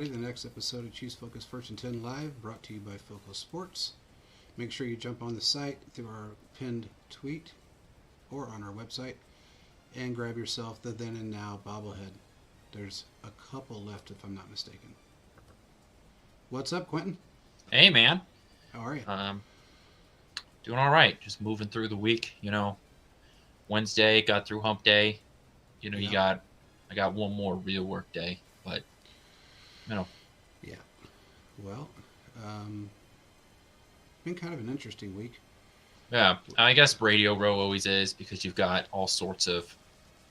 everybody. The next episode of Chiefs Focus First and 10 Live, brought to you by Focus Sports. Make sure you jump on the site through our pinned tweet or on our website and grab yourself the Then and Now bobblehead. There's a couple left if I'm not mistaken. What's up, Quentin? Hey, man. How are you? Doing all right. Just moving through the week. Wednesday got through hump day. I got one more real work day, but Yeah. Well, been kind of an interesting week. yeah. I guess Radio Row always is because you've got all sorts of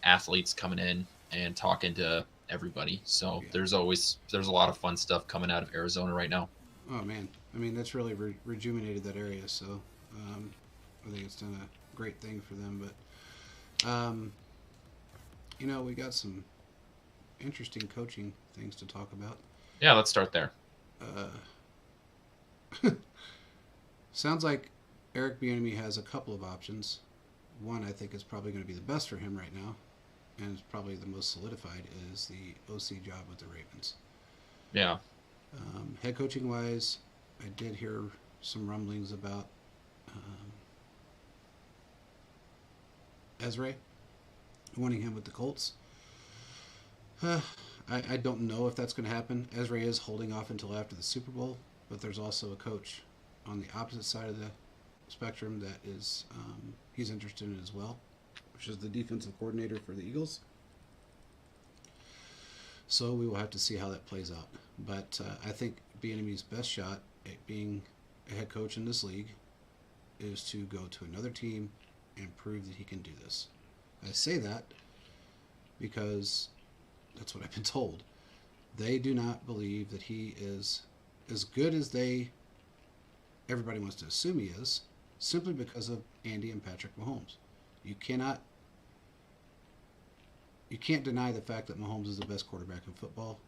athletes coming in and talking to everybody. So there's a lot of fun stuff coming out of Arizona right now. Oh man, I mean that's really rejuvenated that area. So I think it's done a great thing for them. But we got some interesting coaching things to talk about. Yeah, let's start there. Sounds like Eric Bieniemy has a couple of options. One I think is probably going to be the best for him right now, and is probably the most solidified, is the OC job with the Ravens. Yeah. Head coaching wise, I did hear some rumblings about Ezra wanting him with the Colts. I don't know if that's going to happen. Ezra is holding off until after the Super Bowl, but there's also a coach on the opposite side of the spectrum that is he's interested in as well, which is the defensive coordinator for the Eagles. So we will have to see how that plays out. But I think Bieniemy's best shot at being a head coach in this league is to go to another team and prove that he can do this. I say that because that's what I've been told. They do not believe that he is as good as everybody wants to assume he is, simply because of Andy and Patrick Mahomes. You can't deny the fact that Mahomes is the best quarterback in football.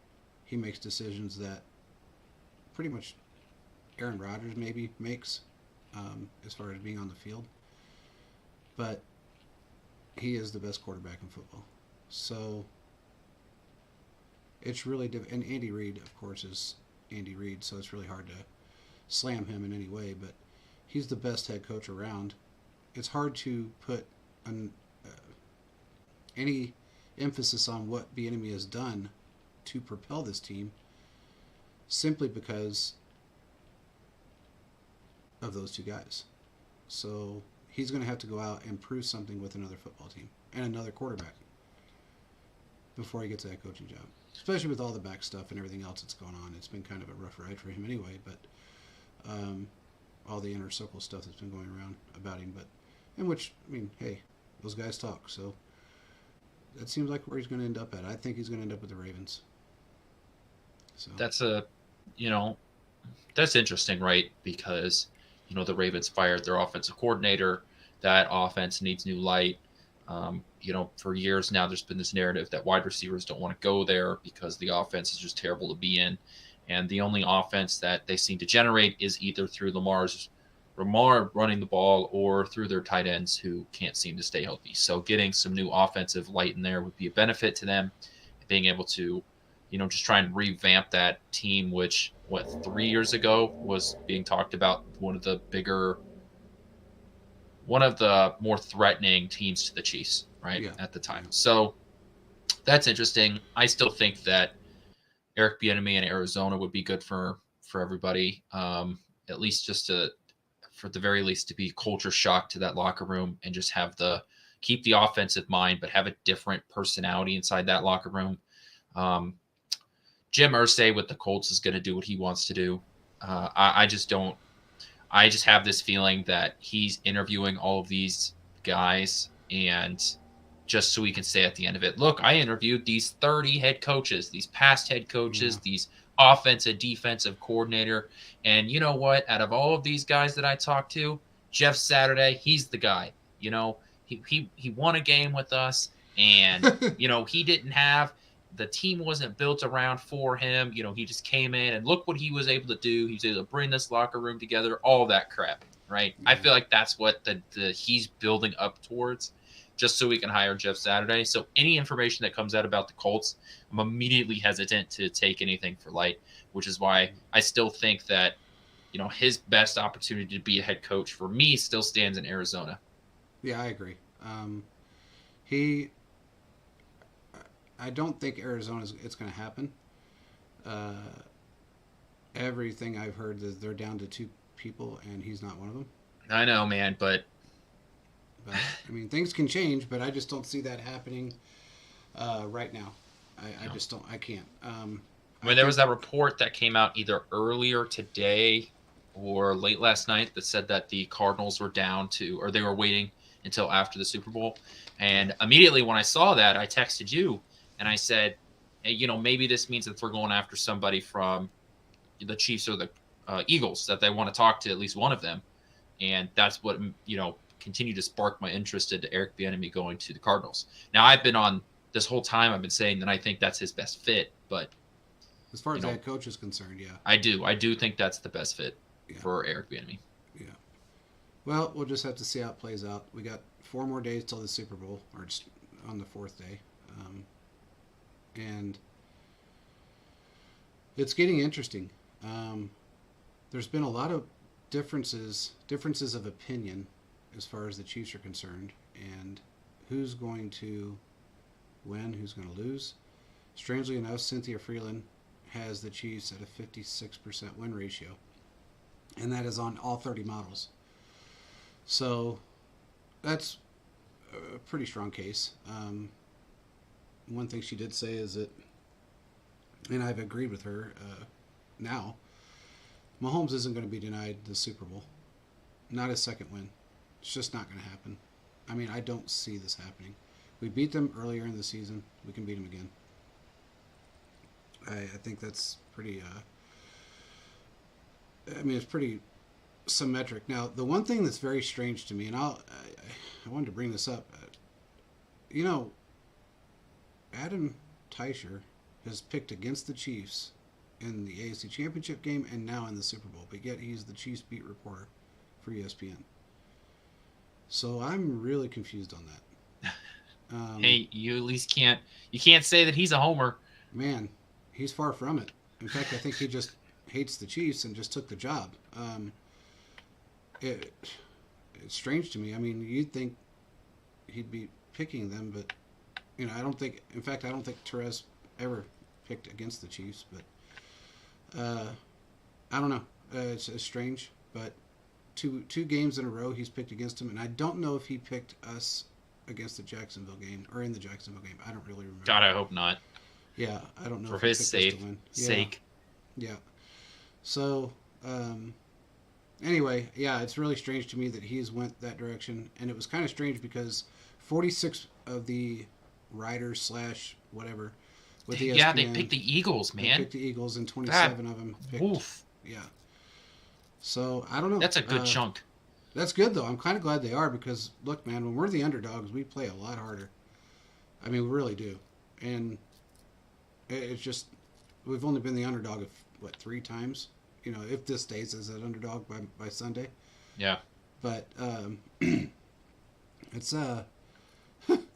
He makes decisions that pretty much Aaron Rodgers maybe makes as far as being on the field. But he is the best quarterback in football. So it's really and Andy Reid, of course, is Andy Reid, so it's really hard to slam him in any way, but he's the best head coach around. It's hard to put any emphasis on what Bieniemy has done to propel this team simply because of those two guys. So he's going to have to go out and prove something with another football team and another quarterback before he gets a head coaching job. Especially with all the back stuff and everything else that's going on. It's been kind of a rough ride for him anyway, but all the inner circle stuff that's been going around about him. But in which, I mean, hey, those guys talk. So that seems like where he's going to end up at. I think he's going to end up with the Ravens. So that's interesting, right? Because, the Ravens fired their offensive coordinator. That offense needs new light. For years now, there's been this narrative that wide receivers don't want to go there because the offense is just terrible to be in. And the only offense that they seem to generate is either through Lamar running the ball or through their tight ends who can't seem to stay healthy. So getting some new offensive light in there would be a benefit to them. Being able to, just try and revamp that team, which, 3 years ago was being talked about one of the more threatening teams to the Chiefs, right, at the time. So that's interesting. I still think that Eric Bieniemy in Arizona would be good for everybody, at least for the very least, to be culture shock to that locker room and just keep the offensive mind, but have a different personality inside that locker room. Jim Irsay with the Colts is going to do what he wants to do. I just have this feeling that he's interviewing all of these guys and just so he can say at the end of it, look, I interviewed these 30 head coaches, these past head coaches, these offensive, defensive coordinator. And you know what? Out of all of these guys that I talked to, Jeff Saturday, he's the guy. He won a game with us and, he didn't have – the team wasn't built around for him. He just came in and look what he was able to do. He was able to bring this locker room together, all that crap, right? I feel like that's what the he's building up towards. just so we can hire Jeff Saturday. So any information that comes out about the Colts, I'm immediately hesitant to take anything for light, which is why I still think that, his best opportunity to be a head coach for me still stands in Arizona. Yeah, I agree. He, I don't think Arizona's it's going to happen. Uh, Everything I've heard is they're down to 2 people, and he's not one of them. I know, man, but But I mean, things can change, but I just don't see that happening right now. I just don't. I can't. I mean, there was that report that came out either earlier today or late last night that said that the Cardinals were down to, or they were waiting until after the Super Bowl. And immediately when I saw that, I texted you and I said, hey, maybe this means that they're going after somebody from the Chiefs or the Eagles, that they want to talk to at least one of them. And that's what, continued to spark my interest into Eric Bieniemy going to the Cardinals. Now, I've been on this whole time, I've been saying that I think that's his best fit, but as far as head coach is concerned, yeah. I do think that's the best fit for Eric Bieniemy. Yeah. Well, we'll just have to see how it plays out. We got 4 more days till the Super Bowl, or just on the 4th day. And it's getting interesting. There's been a lot of differences of opinion as far as the Chiefs are concerned, and who's going to win, who's going to lose. Strangely enough, Cynthia Freeland has the Chiefs at a 56% win ratio, and that is on all 30 models. So that's a pretty strong case. One thing she did say is that, and I've agreed with her now, Mahomes isn't going to be denied the Super Bowl. Not a second win. It's just not going to happen. I mean, I don't see this happening. We beat them earlier in the season. We can beat them again. I think that's pretty... it's pretty symmetric. Now, the one thing that's very strange to me, and I wanted to bring this up. Adam Teicher has picked against the Chiefs in the AFC Championship game and now in the Super Bowl, but yet he's the Chiefs beat reporter for ESPN. So I'm really confused on that. Hey, you at least can't say that he's a homer. Man, he's far from it. In fact, I think he just hates the Chiefs and just took the job. It's strange to me. I mean, you'd think he'd be picking them, but I don't think. In fact, I don't think Therese ever picked against the Chiefs. But I don't know. It's strange, but two games in a row he's picked against them, and I don't know if he picked us against the Jacksonville game or in the Jacksonville game. I don't really remember. God, I hope not. Yeah, I don't know. For his sake. Yeah. So, anyway, yeah, it's really strange to me that he's went that direction, and it was kind of strange because 46 of the writers / whatever with ESPN, yeah, they picked the Eagles, man. They picked the Eagles, and 27 of them picked. Oof. Yeah. So I don't know. That's a good chunk. That's good though. I'm kind of glad they are because look, man, when we're the underdogs, we play a lot harder. I mean, we really do, and it's just we've only been the underdog of 3 times. If this stays as an underdog by Sunday. Yeah. But it's a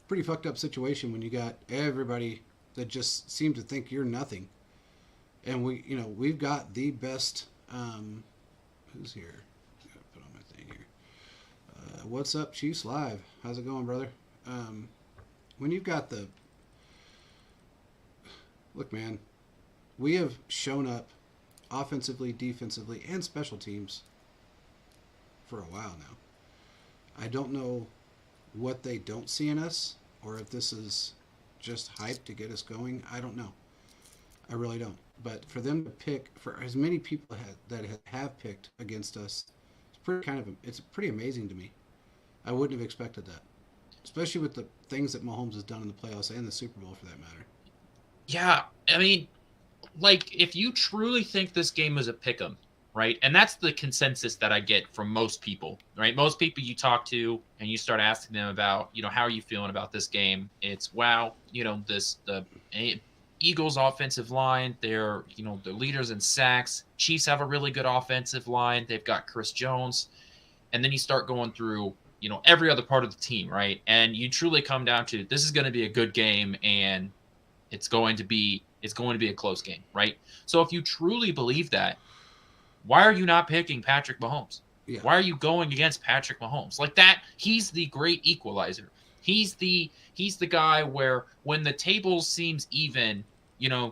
pretty fucked up situation when you got everybody that just seem to think you're nothing, and we've got the best. Who's here? I gotta put on my thing here. What's up, Chiefs Live? How's it going, brother? When you've got the look, man, we have shown up offensively, defensively, and special teams for a while now. I don't know what they don't see in us, or if this is just hype to get us going. I don't know. I really don't. But for them to pick, for as many people that have picked against us, it's pretty amazing to me. I wouldn't have expected that, especially with the things that Mahomes has done in the playoffs and the Super Bowl, for that matter. Yeah, I mean, if you truly think this game is a pick'em, right? And that's the consensus that I get from most people, right? Most people you talk to and you start asking them about, how are you feeling about this game? It's wow, the Eagles offensive line, they're the leaders in sacks. Chiefs have a really good offensive line. They've got Chris Jones. And then you start going through every other part of the team, right? And you truly come down to this is going to be a good game, and it's going to be a close game, right? So if you truly believe that, why are you not picking Patrick Mahomes? Yeah. Why are you going against Patrick Mahomes? Like that, he's the great equalizer. He's the guy where when the table seems even,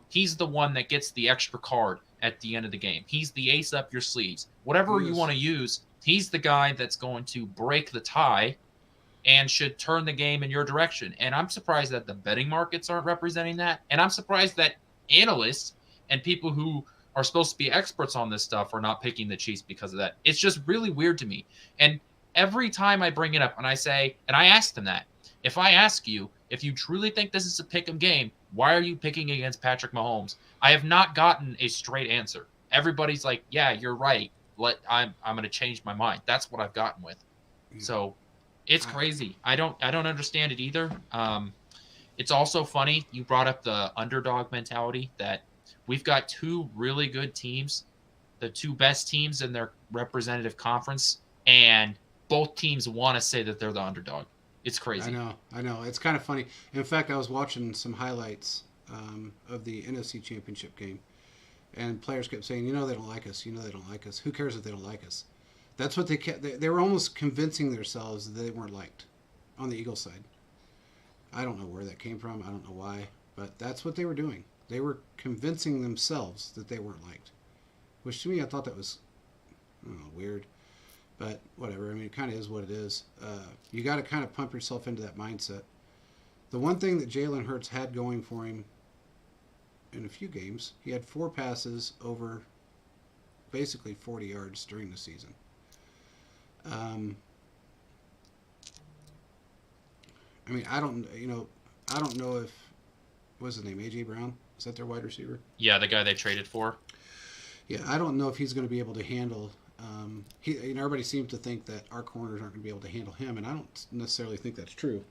he's the one that gets the extra card at the end of the game. He's the ace up your sleeves. Whatever you want to use, he's the guy that's going to break the tie and should turn the game in your direction. And I'm surprised that the betting markets aren't representing that. And I'm surprised that analysts and people who are supposed to be experts on this stuff are not picking the Chiefs because of that. It's just really weird to me. And every time I bring it up and I ask them that, if I ask you, if you truly think this is a pick 'em game, why are you picking against Patrick Mahomes? I have not gotten a straight answer. Everybody's like, yeah, you're right. I'm going to change my mind. That's what I've gotten with. So it's crazy. I don't understand it either. It's also funny you brought up the underdog mentality that we've got two really good teams, the two best teams in their representative conference, and both teams want to say that they're the underdog. It's crazy. I know. It's kind of funny. In fact, I was watching some highlights of the NFC Championship game, and players kept saying, they don't like us. They don't like us. Who cares if they don't like us? That's what they kept. They were almost convincing themselves that they weren't liked on the Eagles side. I don't know where that came from. I don't know why, but that's what they were doing. They were convincing themselves that they weren't liked, which to me, I thought that was, I don't know, weird. But whatever. I mean, it kind of is what it is. You got to kind of pump yourself into that mindset. The one thing that Jalen Hurts had going for him in a few games, he had 4 passes over basically 40 yards during the season. I mean, I don't know if, what's his name, A.J. Brown? Is that their wide receiver? Yeah, the guy they traded for. Yeah, I don't know if he's going to be able to handle. Everybody seems to think that our corners aren't going to be able to handle him, and I don't necessarily think that's true.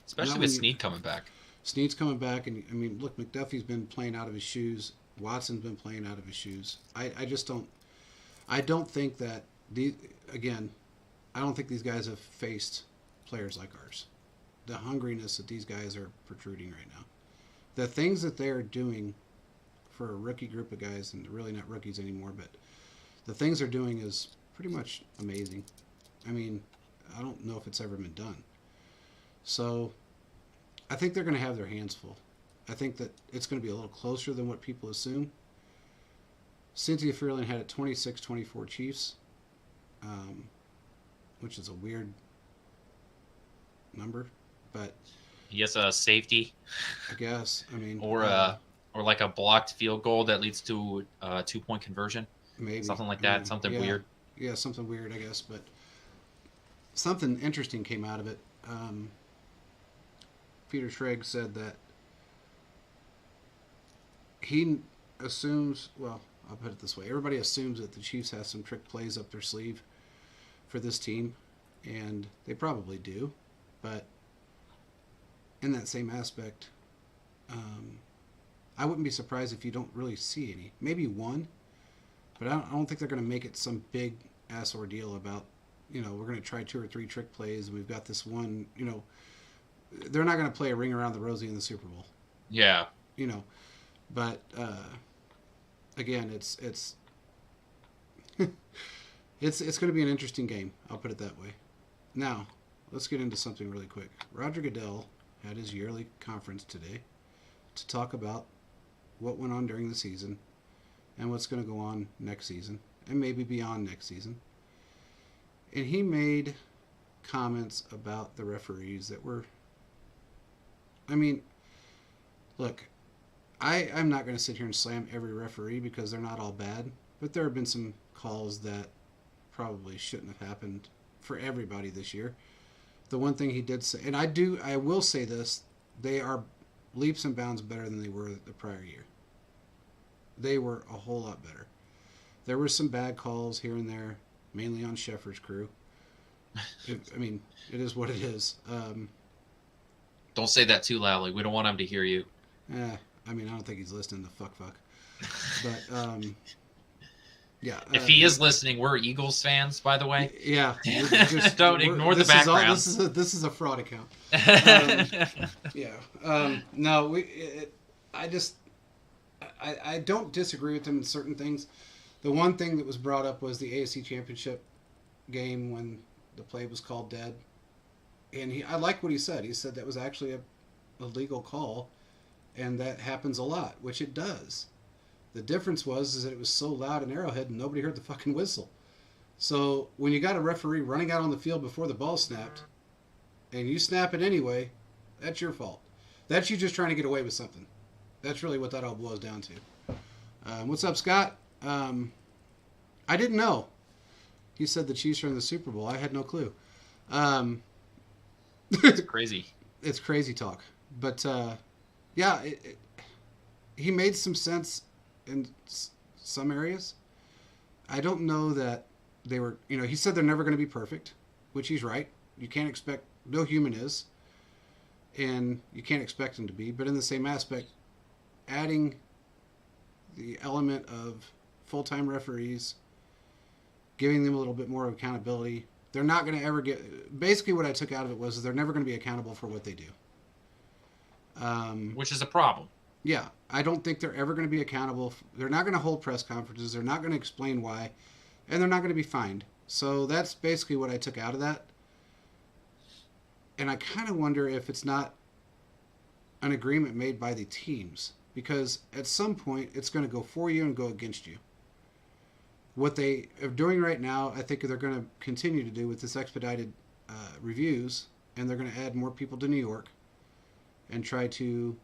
Especially with Snead coming back. Snead's coming back, and I mean, look, McDuffie's been playing out of his shoes. Watson's been playing out of his shoes. I just don't. I don't think that I don't think these guys have faced players like ours. The hungriness that these guys are protruding right now. The things that they are doing for a rookie group of guys, and they're really not rookies anymore, but the things they're doing is pretty much amazing. I mean, I don't know if it's ever been done. So I think they're going to have their hands full. I think that it's going to be a little closer than what people assume. Cynthia Freeland had it 26-24 Chiefs, which is a weird number, but he has a safety, I guess. I mean, or like a blocked field goal that leads to a 2-point conversion, maybe something like that. Something weird. Yeah, something weird, I guess. But something interesting came out of it. Peter Schrager said that he assumes. Well, I'll put it this way: everybody assumes that the Chiefs have some trick plays up their sleeve for this team, and they probably do. But in that same aspect, I wouldn't be surprised if you don't really see any. Maybe one, but I don't think they're going to make it some big ass ordeal about, we're going to try 2 or 3 trick plays, and we've got this one, they're not going to play a ring around the rosy in the Super Bowl. Yeah. But again, it's it's going to be an interesting game. I'll put it that way. Now, let's get into something really quick. Roger Goodell had his yearly conference today to talk about what went on during the season and what's going to go on next season and maybe beyond next season. And he made comments about the referees that were, I mean, look, I'm not going to sit here and slam every referee because they're not all bad, but there have been some calls that probably shouldn't have happened for everybody this year. The one thing he did say, and I will say this, they are leaps and bounds better than they were the prior year. They were a whole lot better. There were some bad calls here and there, mainly on Sheffer's crew. It is what it is. Don't say that too loudly. We don't want him to hear you. I don't think he's listening to fuck. But Yeah. If he is listening, we're Eagles fans, by the way. Yeah. Don't ignore the background. This is a fraud account. Yeah. No, I just, I don't disagree with him in certain things. The one thing that was brought up was the AFC Championship game when the play was called dead. And I like what he said. He said that was actually a legal call, and that happens a lot, which it does. The difference is that it was so loud in Arrowhead and nobody heard the fucking whistle. So when you got a referee running out on the field before the ball snapped, and you snap it anyway, that's your fault. That's you just trying to get away with something. That's really what that all boils down to. What's up, Scott? I didn't know. He said the Chiefs are in the Super Bowl. I had no clue. It's crazy. It's crazy talk. But, yeah, he made some sense in some areas. I don't know that they were, he said they're never going to be perfect, which he's right. You can't expect, no human is, and you can't expect them to be. But in the same aspect, adding the element of full-time referees, giving them a little bit more accountability, they're not going to ever get, basically what I took out of it was they're never going to be accountable for what they do. Which is a problem. Yeah, I don't think they're ever going to be accountable. They're not going to hold press conferences. They're not going to explain why, and they're not going to be fined. So that's basically what I took out of that. And I kind of wonder if it's not an agreement made by the teams, because at some point it's going to go for you and go against you. What they are doing right now, I think they're going to continue to do with this expedited reviews, and they're going to add more people to New York and try to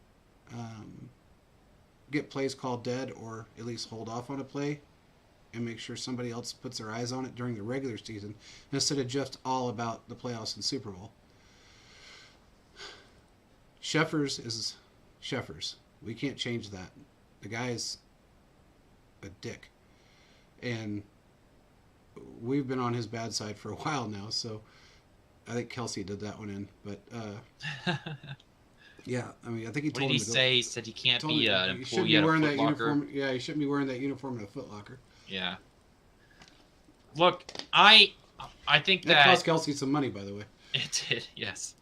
get plays called dead, or at least hold off on a play and make sure somebody else puts their eyes on it during the regular season instead of just all about the playoffs and Super Bowl. Sheffers is Sheffers. We can't change that. The guy's a dick. And we've been on his bad side for a while now, so I think Kelsey did that one in. But, yeah, I mean, I think he told him to go. What did he say? He said he can't be an employee at a Foot Locker. Uniform. Yeah, he shouldn't be wearing that uniform at a Foot Locker. Yeah. Look, I think that cost Kelsey some money, by the way. It did, yes.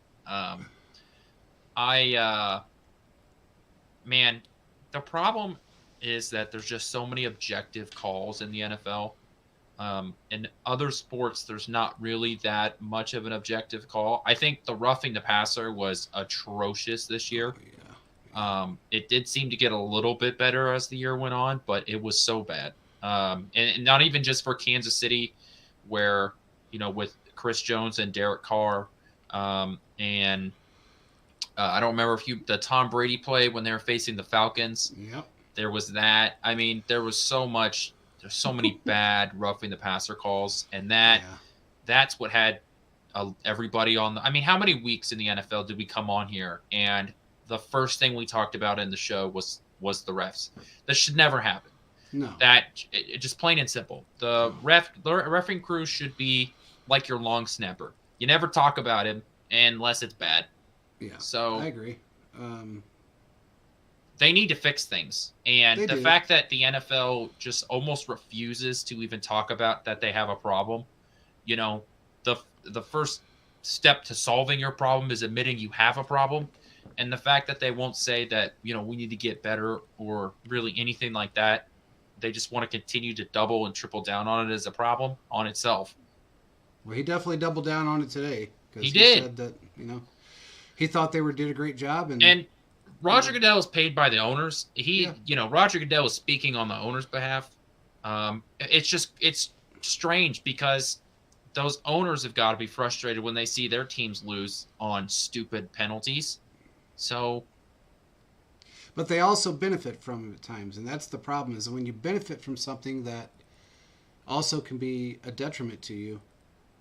Man, the problem is that there's just so many objective calls in the NFL. In other sports, there's not really that much of an objective call. I think the roughing the passer was atrocious this year. Oh, yeah. It did seem to get a little bit better as the year went on, but it was so bad. And not even just for Kansas City, where, with Chris Jones and Derek Carr, and I don't remember the Tom Brady play when they were facing the Falcons. Yep. There was that. I mean, there's so many bad roughing the passer calls, and that's what had everybody on. I mean, how many weeks in the NFL did we come on here and the first thing we talked about in the show was the refs? That should never happen. No. Just plain and simple. The refereeing crew should be like your long snapper. You never talk about him unless it's bad. Yeah. So I agree. They need to fix things. And the fact that the NFL just almost refuses to even talk about that they have a problem, the first step to solving your problem is admitting you have a problem. And the fact that they won't say that, we need to get better or really anything like that, they just want to continue to double and triple down on it as a problem on itself. Well, he definitely doubled down on it today. He did. Said that, he thought they did a great job. And Roger Goodell is paid by the owners. Roger Goodell is speaking on the owners' behalf. It's strange because those owners have got to be frustrated when they see their teams lose on stupid penalties. But they also benefit from it at times, and that's the problem, is when you benefit from something that also can be a detriment to you,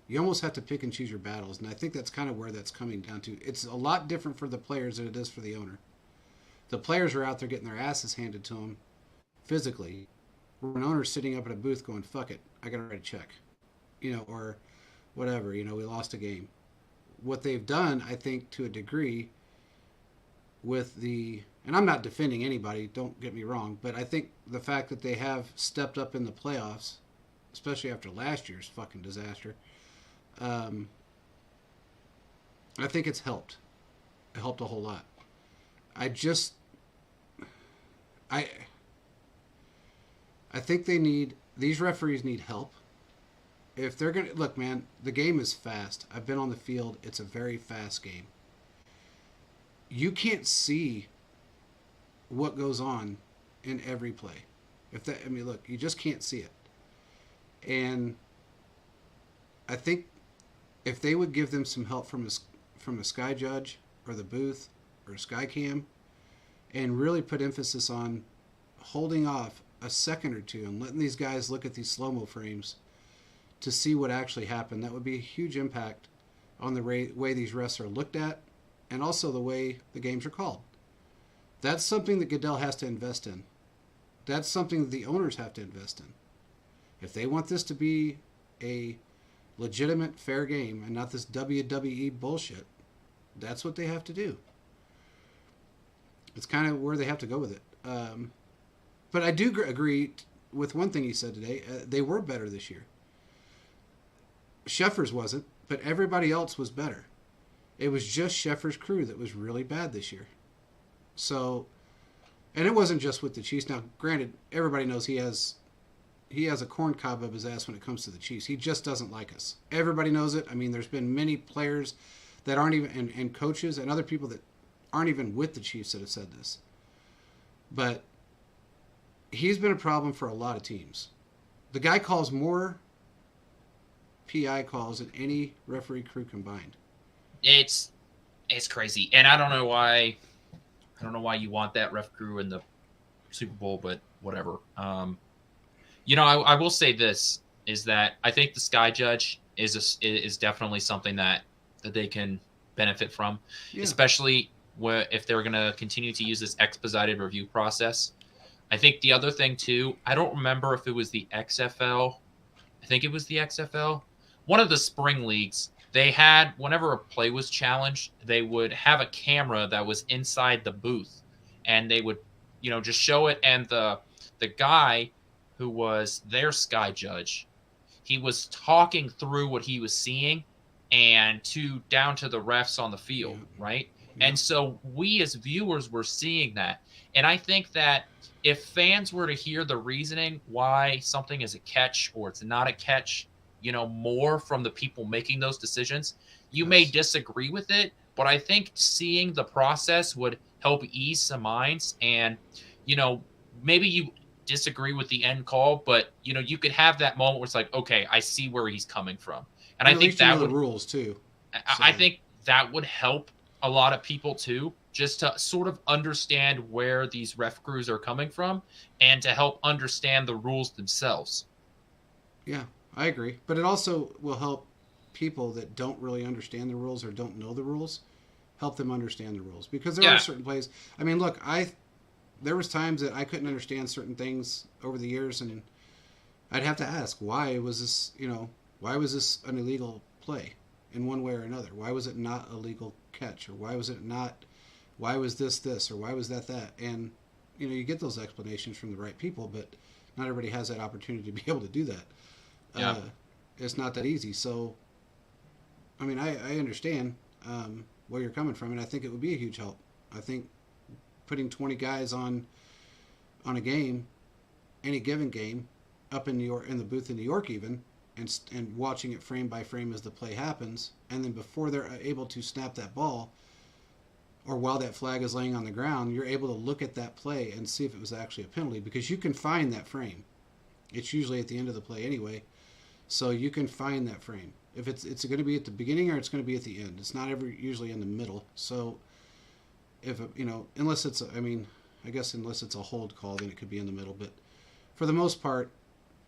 you almost have to pick and choose your battles, and I think that's kind of where that's coming down to. It's a lot different for the players than it is for the owner. The players are out there getting their asses handed to them physically, where an owner's sitting up at a booth going, fuck it, I got to write a check, or whatever, we lost a game. What they've done, I think, to a degree, and I'm not defending anybody, don't get me wrong, but I think the fact that they have stepped up in the playoffs especially after last year's fucking disaster. Um, I think it's helped. It helped a whole lot. I just, I, I think these referees need help. If they're gonna look, man, the game is fast. I've been on the field. It's a very fast game. You can't see what goes on in every play. Look, you just can't see it. And I think if they would give them some help from a sky judge or the booth or a sky cam, and really put emphasis on holding off a second or two and letting these guys look at these slow-mo frames to see what actually happened, that would be a huge impact on the way these refs are looked at and also the way the games are called. That's something that Goodell has to invest in. That's something that the owners have to invest in. If they want this to be a legitimate, fair game and not this WWE bullshit, that's what they have to do. It's kind of where they have to go with it. But I do agree with one thing he said today. They were better this year. Sheffer's wasn't, but everybody else was better. It was just Sheffer's crew that was really bad this year. So, and it wasn't just with the Chiefs. Now, granted, everybody knows he has a corn cob up his ass when it comes to the Chiefs. He just doesn't like us. Everybody knows it. I mean, there's been many players that aren't even, and coaches and other people that aren't even with the Chiefs that have said this. But he's been a problem for a lot of teams. The guy calls more PI calls than any referee crew combined. It's crazy, and I don't know why you want that ref crew in the Super Bowl, but whatever. I will say this is that I think the Sky Judge is definitely something that they can benefit from, especially if they're going to continue to use this expedited review process. I think the other thing too, I don't remember if it was the XFL. I think it was the XFL. One of the spring leagues, they had, whenever a play was challenged, they would have a camera that was inside the booth, and they would, just show it. And the guy who was their Sky Judge, he was talking through what he was seeing and down to the refs on the field, right? Yeah. And so we as viewers were seeing that. And I think that if fans were to hear the reasoning why something is a catch or it's not a catch, more from the people making those decisions, you may disagree with it, but I think seeing the process would help ease some minds. And, maybe you disagree with the end call, but, you could have that moment where it's like, okay, I see where he's coming from. And I think that would, the rules too. I think that would help a lot of people too, just to sort of understand where these ref crews are coming from and to help understand the rules themselves. Yeah, I agree. But it also will help people that don't really understand the rules or don't know the rules, help them understand the rules. Because there are certain plays. I mean, look, there was times that I couldn't understand certain things over the years, and I'd have to ask, why was this an illegal play in one way or another? Why was it not a legal catch? Or why was this, or why was that? And, you get those explanations from the right people, but not everybody has that opportunity to be able to do that. Yeah. It's not that easy. So, I mean, I understand where you're coming from, and I think it would be a huge help. I think putting 20 guys on a game, any given game, up in New York, in the booth in New York even, and watching it frame by frame as the play happens, and then before they're able to snap that ball, or while that flag is laying on the ground, you're able to look at that play and see if it was actually a penalty, because you can find that frame. It's usually at the end of the play anyway, so you can find that frame. If it's going to be at the beginning or it's going to be at the end. It's not ever usually in the middle. So if unless it's unless it's a hold call, then it could be in the middle. But for the most part,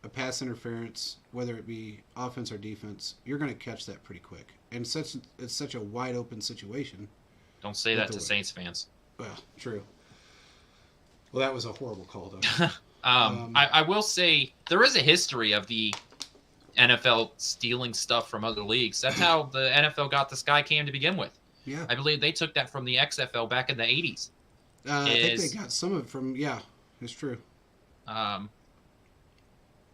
a pass interference, whether it be offense or defense, you're going to catch that pretty quick. And it's such a wide open situation. Don't say that to Saints fans. Well, true. Well, that was a horrible call, though. I will say there is a history of the NFL stealing stuff from other leagues. That's how the NFL got the Sky Cam to begin with. Yeah. I believe they took that from the XFL back in the 80s. I think they got some of it from, it's true.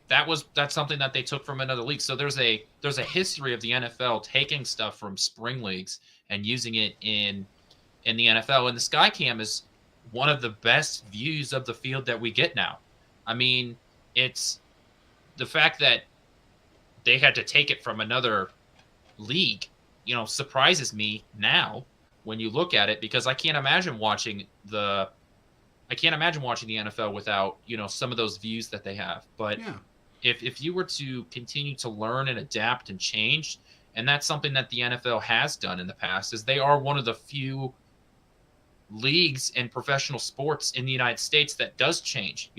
that's something that they took from another league. So there's a history of the NFL taking stuff from spring leagues and using it in the NFL. And the Skycam is one of the best views of the field that we get now. I mean, it's the fact that they had to take it from another league, surprises me now when you look at it, because I can't imagine watching the NFL without, some of those views that they have. But Yeah. if you were to continue to learn and adapt and change, and that's something that the NFL has done in the past, is they are one of the few leagues in professional sports in the United States that does change.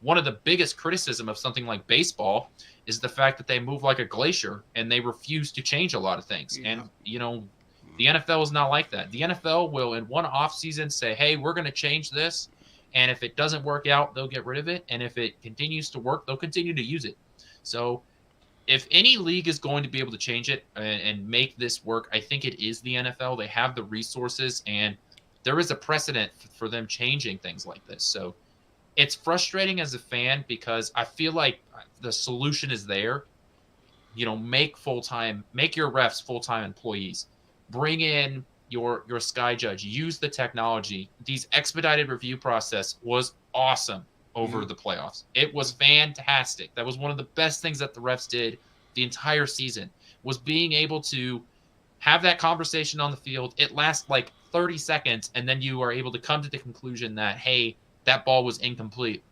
One of the biggest criticism of something like baseball is the fact that they move like a glacier and they refuse to change a lot of things. Yeah. And, the NFL is not like that. The NFL will, in one offseason, say, hey, we're going to change this. And if it doesn't work out, they'll get rid of it. And if it continues to work, they'll continue to use it. So if any league is going to be able to change it and make this work, I think it is the NFL. They have the resources, and there is a precedent for them changing things like this. So it's frustrating as a fan because I feel like the solution is there. Make your refs full-time employees. Bring in your Sky Judge. Use the technology. These expedited review process was awesome over the playoffs. It was fantastic. That was one of the best things that the refs did the entire season, was being able to have that conversation on the field. It lasts like 30 seconds, and then you are able to come to the conclusion that, hey, that ball was incomplete.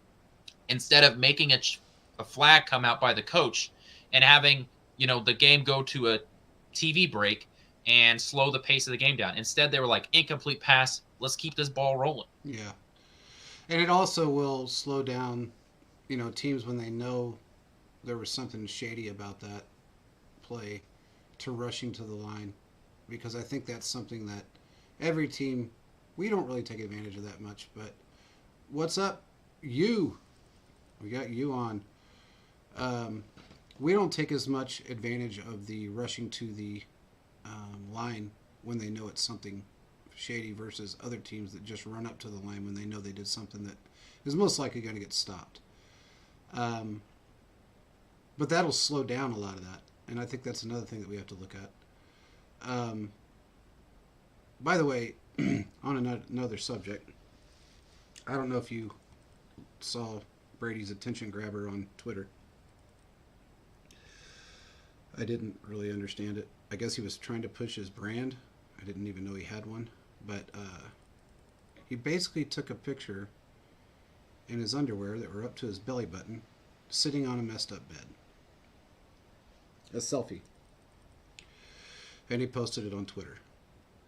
Instead of making a flag come out by the coach and having, the game go to a TV break and slow the pace of the game down. Instead, they were like, incomplete pass, let's keep this ball rolling. Yeah. And it also will slow down, teams when they know there was something shady about that play to rushing to the line. Because I think that's something that every team, we don't really take advantage of that much. But what's up? We got you on. We don't take as much advantage of the rushing to the line when they know it's something shady versus other teams that just run up to the line when they know they did something that is most likely going to get stopped. But that'll slow down a lot of that. And I think that's another thing that we have to look at. By the way, on another subject, I don't know if you saw Brady's attention grabber on Twitter. I didn't really understand it. I guess he was trying to push his brand. I didn't even know he had one. But he basically took a picture in his underwear that were up to his belly button, sitting on a messed up bed. A selfie. And he posted it on Twitter.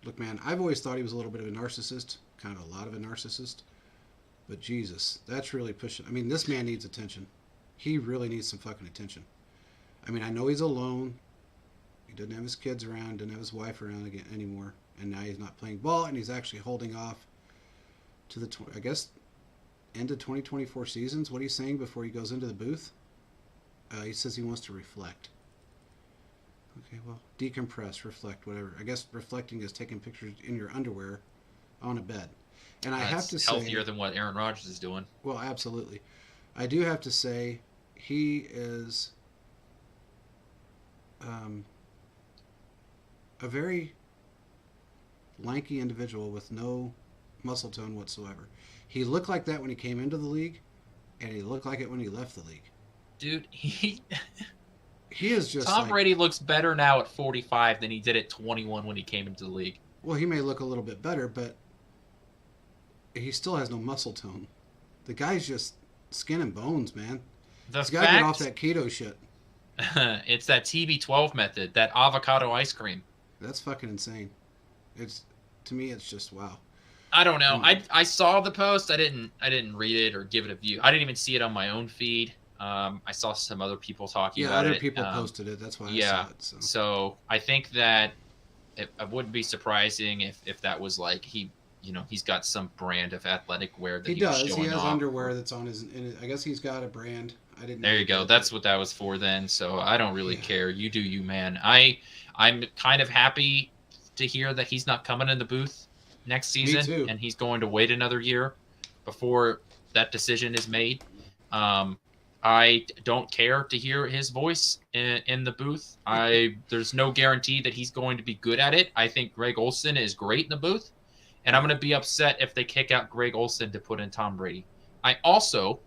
Look, man, I've always thought he was a little bit of a narcissist, kind of a lot of a narcissist. But Jesus, that's really pushing. I mean, this man needs attention. He really needs some fucking attention. I mean, I know he's alone. He doesn't have his kids around, doesn't have his wife around again anymore. And now he's not playing ball, and he's actually holding off to the, I guess, end of 2024 seasons. What he's saying before he goes into the booth? He says he wants to reflect. Okay, well, decompress, reflect, whatever. I guess reflecting is taking pictures in your underwear on a bed. And I have to say, healthier than what Aaron Rodgers is doing. Well, absolutely. I do have to say he is a very lanky individual with no muscle tone whatsoever. He looked like that when he came into the league, and he looked like it when he left the league. Dude, he is just Tom Brady looks better now at 45 than he did at 21 when he came into the league. Well, he may look a little bit better, but he still has no muscle tone. The guy's just skin and bones, man. He's got to get off that keto shit. It's that TB12 method, that avocado ice cream. That's fucking insane. To me, it's just wow. I don't know. I saw the post. I didn't read it or give it a view. I didn't even see it on my own feed. I saw some other people talking about it. Yeah, other people posted it. That's why I saw it. So I think that it wouldn't be surprising if that was like he's got some brand of athletic wear that he does. He has off. Underwear that's on his. I guess he's got a brand. I didn't. There you go. That's what that was for then. So I don't really care. You do you, man. I'm kind of happy to hear that he's not coming in the booth next season. Me too. And he's going to wait another year before that decision is made. I don't care to hear his voice in the booth. There's no guarantee that he's going to be good at it. I think Greg Olson is great in the booth, and I'm going to be upset if they kick out Greg Olson to put in Tom Brady. I also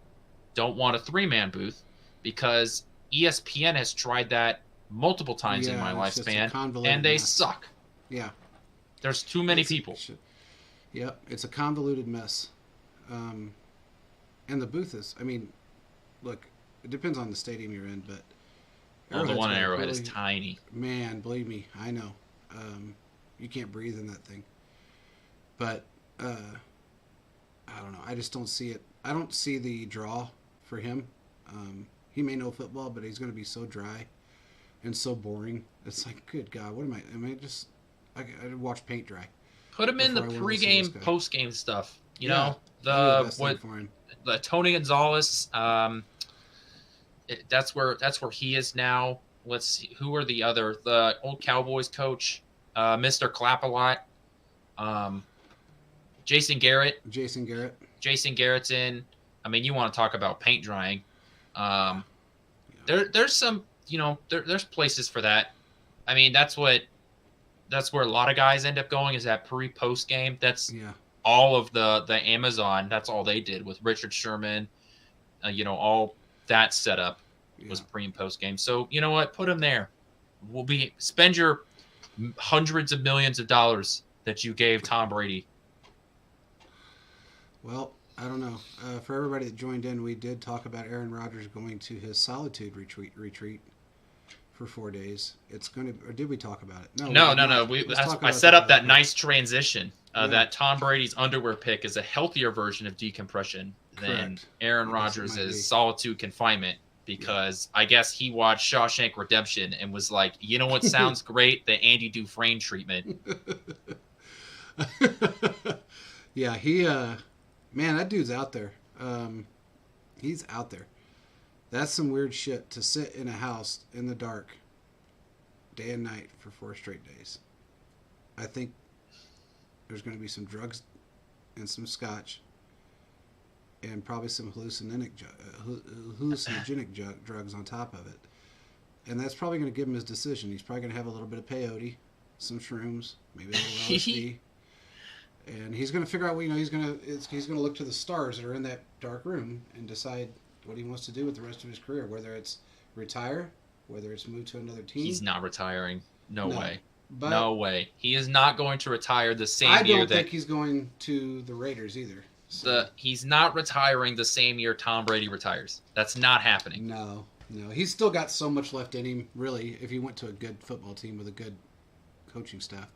don't want a 3-man booth because ESPN has tried that multiple times in my lifespan, and they suck. Yeah. There's too many people. Yep, it's a convoluted mess. And the booth is, I mean, look, it depends on the stadium you're in, but the one in Arrowhead is tiny. Man, believe me, I know. You can't breathe in that thing. But I don't know. I just don't see it. I don't see the draw for him. He may know football, but he's going to be so dry and so boring. It's like, good God, what am I? I watch paint dry. Put him in the pregame, postgame stuff. You know, the Tony Gonzalez. That's where he is now. Let's see, who are the old Cowboys coach, Mr. Clap-A-Lot, Jason Garrett. Jason Garrett's in. I mean, you want to talk about paint drying? There's some, there's places for that. I mean, that's where a lot of guys end up going, is that pre-post game. That's all of the Amazon. That's all they did with Richard Sherman. All that setup was pre and post game. So you know what? Put him there. Spend your hundreds of millions of dollars that you gave Tom Brady. Well, I don't know. For everybody that joined in, we did talk about Aaron Rodgers going to his solitude retreat for 4 days. It's going to, or did we talk about it? No. I set up that nice transition. That Tom Brady's underwear pick is a healthier version of decompression than Aaron Rodgers' solitude confinement, because I guess he watched Shawshank Redemption and was like, you know what sounds great? The Andy Dufresne treatment. Yeah, man, that dude's out there. He's out there. That's some weird shit to sit in a house in the dark day and night for 4 straight days. I think there's going to be some drugs and some scotch and probably some hallucinogenic drugs on top of it. And that's probably going to give him his decision. He's probably going to have a little bit of peyote, some shrooms, maybe a little LSD. And he's going to figure out what, he's going to look to the stars that are in that dark room and decide what he wants to do with the rest of his career, whether it's retire, whether it's move to another team. He's not retiring. No way. No way. He is not going to retire the same year that... I don't think he's going to the Raiders either. So. He's not retiring the same year Tom Brady retires. That's not happening. No. He's still got so much left in him, really, if he went to a good football team with a good coaching staff.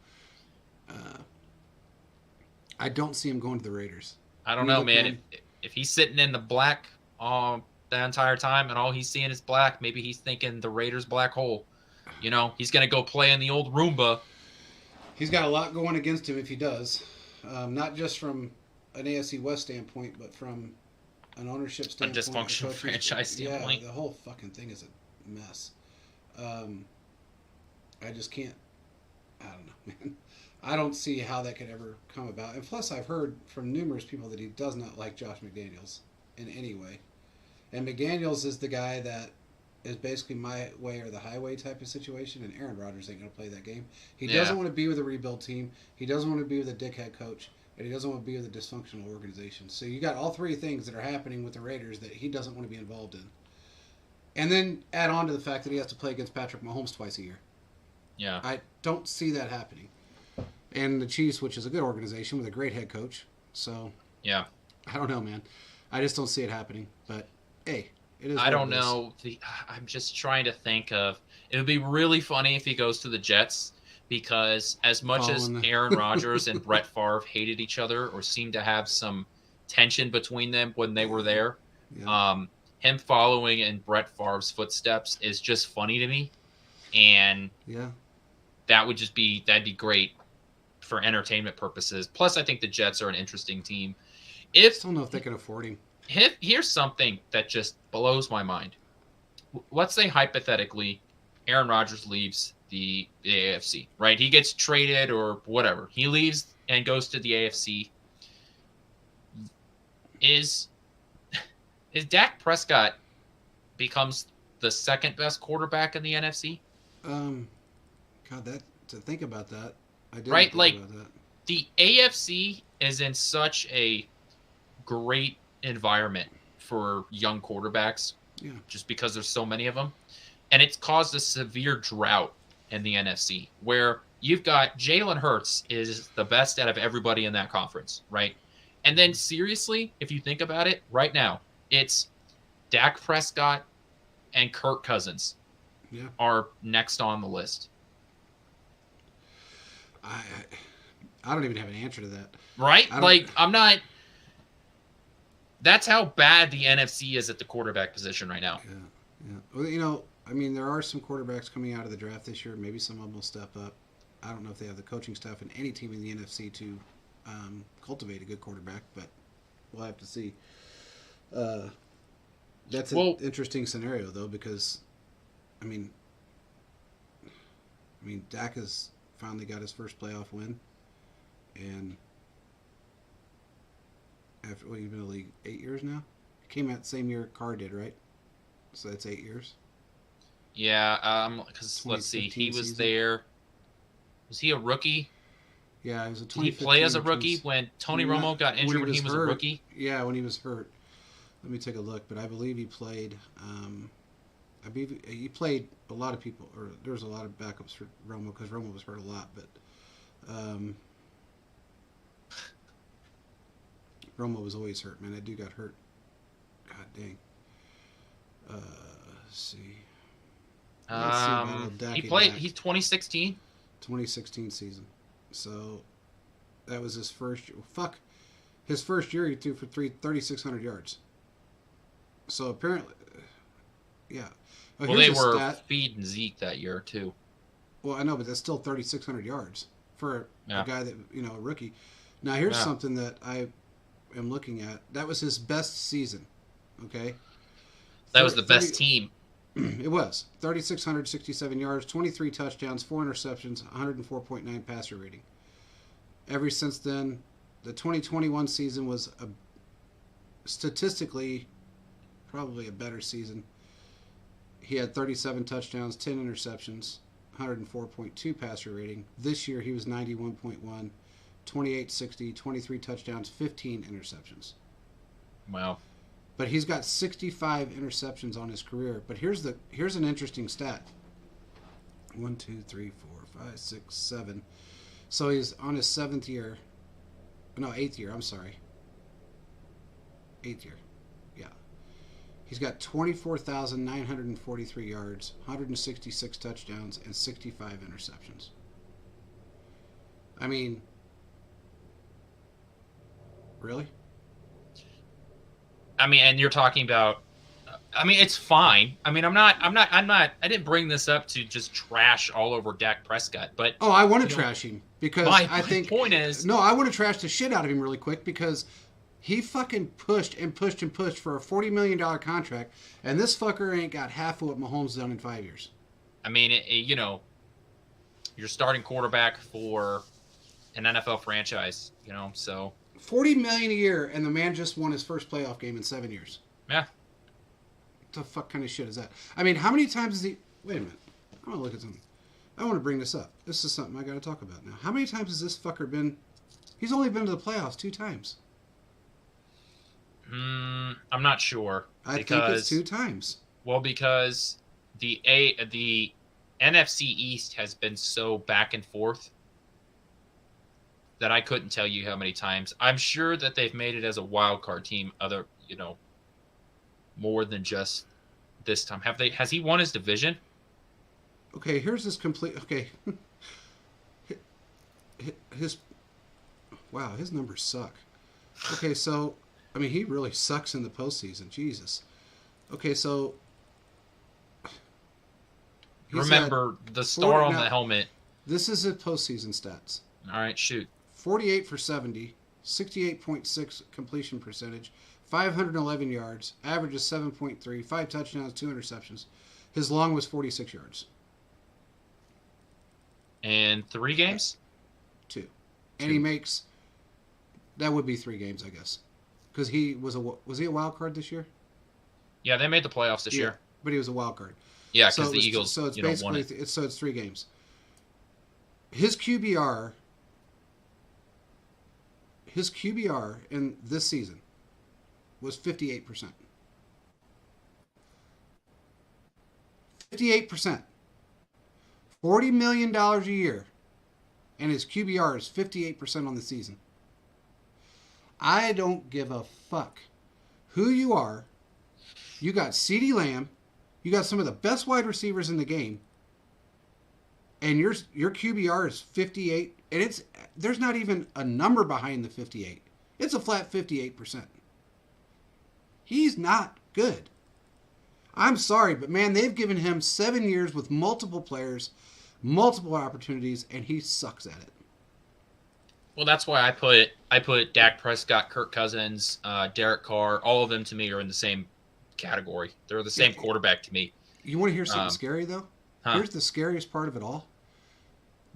I don't see him going to the Raiders. I don't know, man. If he's sitting in the black the entire time and all he's seeing is black, maybe he's thinking the Raiders' black hole. He's going to go play in the old Roomba. He's got a lot going against him if he does. Not just from an AFC West standpoint, but from an ownership standpoint. A dysfunctional franchise standpoint. Yeah, the whole fucking thing is a mess. I just can't. I don't know, man. I don't see how that could ever come about. And plus, I've heard from numerous people that he does not like Josh McDaniels in any way. And McDaniels is the guy that is basically my way or the highway type of situation, and Aaron Rodgers ain't going to play that game. He doesn't want to be with a rebuild team. He doesn't want to be with a dickhead coach. And he doesn't want to be with a dysfunctional organization. So you got all 3 things that are happening with the Raiders that he doesn't want to be involved in. And then add on to the fact that he has to play against Patrick Mahomes twice a year. Yeah. I don't see that happening. And the Chiefs, which is a good organization with a great head coach. So, yeah. I don't know, man. I just don't see it happening. But, hey, it is. I don't know. I'm just trying to think of. It would be really funny if he goes to the Jets, because as much as Aaron Rodgers and Brett Favre hated each other or seemed to have some tension between them when they were there, him following in Brett Favre's footsteps is just funny to me. And that'd be great for entertainment purposes. Plus, I think the Jets are an interesting team. I don't know if they can afford him. Here's something that just blows my mind. Let's say hypothetically, Aaron Rodgers leaves the AFC, right? He gets traded or whatever. He leaves and goes to the AFC. Is Dak Prescott becomes the second best quarterback in the NFC. God, that to think about that, I didn't Right? think Like about that. the AFC is in such a great environment for young quarterbacks Yeah, just because there's so many of them. And it's caused a severe drought in the NFC where you've got Jalen Hurts is the best out of everybody in that conference, right? And then seriously, if you think about it, right now, it's Dak Prescott and Kirk Cousins yeah. are next on the list. I I don't even have an answer to that. Right? I don't. Like I'm not that's how bad the NFC is at the quarterback position right now. Yeah, yeah. Well, you know, I mean, there are some quarterbacks coming out of the draft this year. Maybe some of them will step up. I don't know if they have the coaching staff in any team in the NFC to cultivate a good quarterback, but we'll have to see. Uh, that's an Well, interesting scenario though, because I mean, Dak has finally got his first playoff win, and after you've been in the league 8 years now, came out the same year Carr did, right? So that's 8 years. yeah, because let's see, he was season. there. Was he a rookie? Yeah, it was a Did he play as a 2015 or rookie 20. when Tony Not Romo got injured when he was a hurt. rookie? Yeah, when he was hurt. Let me take a look, but I believe he played. I believe he played a lot of people, or there was a lot of backups for Romo because Romo was hurt a lot. But Romo was always hurt, man. That dude got hurt. God dang. Let's see. Let's see about old He Dak played. Dak. He's 2016. 2016 season. So that was his first year. Fuck. His first year he threw for 3,600 yards. So apparently, yeah. Well, they here's a were stat. feeding Zeke that year too. Well, I know, but that's still 3,600 yards for Yeah. a guy that, a rookie. Now, here's Yeah. something that I am looking at. That was his best season. Okay? That was the 30 best team. It was 3,667 yards, 23 touchdowns, 4 interceptions, 104.9 passer rating. Ever since then, the 2021 season was statistically probably a better season. He had 37 touchdowns, 10 interceptions, 104.2 passer rating. This year he was 91.1, 28-60, 23 touchdowns, 15 interceptions. Wow. But he's got 65 interceptions on his career. But here's an interesting stat. 1, 2, 3, 4, 5, 6, 7. So he's on his 8th year. I'm sorry. 8th year. Yeah. He's got 24,943 yards, 166 touchdowns, and 65 interceptions. I mean, really? I mean, and you're talking about. I mean, it's fine. I mean, I didn't bring this up to just trash all over Dak Prescott, but Oh, I want to trash him because my point is, no, I want to trash the shit out of him really quick because he fucking pushed and pushed and pushed for a $40 million contract, and this fucker ain't got half of what Mahomes done in 5 years. I mean, you're starting quarterback for an NFL franchise, so $40 million a year, and the man just won his first playoff game in 7 years. yeah. What the fuck kind of shit is that? I mean, how many times has he? Wait a minute. I want to look at something. I want to bring this up. This is something I got to talk about now. How many times has this fucker been? He's only been to the playoffs 2 times. I'm not sure. I think it's 2 times. Well, because the NFC East has been so back and forth that I couldn't tell you how many times. I'm sure that they've made it as a wild card team more than just this time. Has he won his division? Okay, here's this complete. Okay, his numbers suck. Okay, so I mean he really sucks in the postseason. Jesus. Okay, so remember the star on the helmet. This is his postseason stats. All right, shoot. 48 for 70, 68.6 completion percentage, 511 yards, average is 7.3, 5 touchdowns, 2 interceptions. His long was 46 yards. And 3 games? 2. And he makes, that would be 3 games, I guess. Because was he a wild card this year? Yeah, they made the playoffs this year. but he was a wild card. Yeah, So because the Eagles, so it's won basically it. it's 3 games. His QBR in this season was 58%. 58%. $40 million a year, and his QBR is 58% on the season. I don't give a fuck who you are. You got CeeDee Lamb. You got some of the best wide receivers in the game. And your QBR is 58. And there's not even a number behind the 58. It's a flat 58%. He's not good. I'm sorry, but man, they've given him 7 years with multiple players, multiple opportunities, and he sucks at it. Well, that's why I put Dak Prescott, Kirk Cousins, Derek Carr. All of them to me are in the same category. They're the same quarterback to me. You want to hear something scary though? Huh? Here's the scariest part of it all.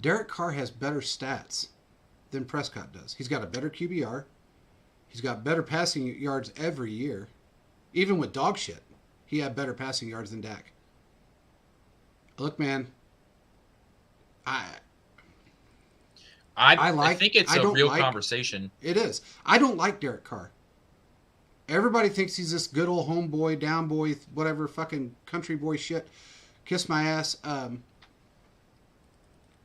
Derek Carr has better stats than Prescott does. He's got a better QBR. He's got better passing yards every year. Even with dog shit, he had better passing yards than Dak. Look, man, I think it's a real conversation. It is. I don't like Derek Carr. Everybody thinks he's this good old homeboy, down boy, whatever fucking country boy shit. Kiss my ass.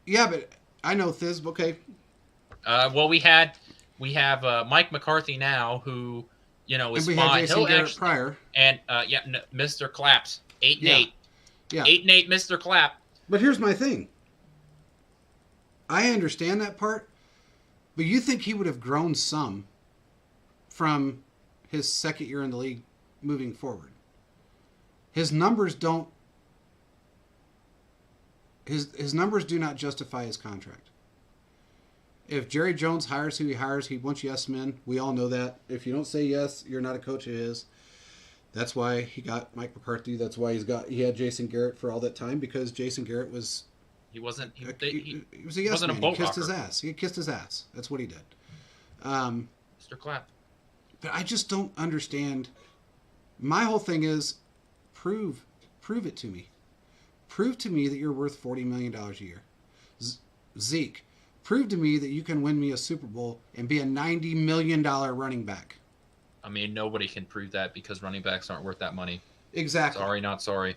Yeah, but I know Thiz. Okay. Well, we have Mike McCarthy now, who is and we fine. Had Jason Garrett prior, and Mr. Claps 8-8. Yeah. 8-8, Mr. Clap. But here's my thing. I understand that part, but you think he would have grown some from his second year in the league moving forward? His numbers don't. His numbers do not justify his contract. If Jerry Jones hires who he hires, he wants yes men. We all know that. If you don't say yes, you're not a coach of his. That's why he got Mike McCarthy. That's why he had Jason Garrett for all that time, because Jason Garrett was. He wasn't. He was a yes man. He kissed his rocker. ass. He kissed his ass. That's what he did. Mr. Clapp. But I just don't understand. My whole thing is, prove it to me. Prove to me that you're worth $40 million a year. Zeke, prove to me that you can win me a Super Bowl and be a $90 million running back. I mean, nobody can prove that because running backs aren't worth that money. Exactly. Sorry, not sorry.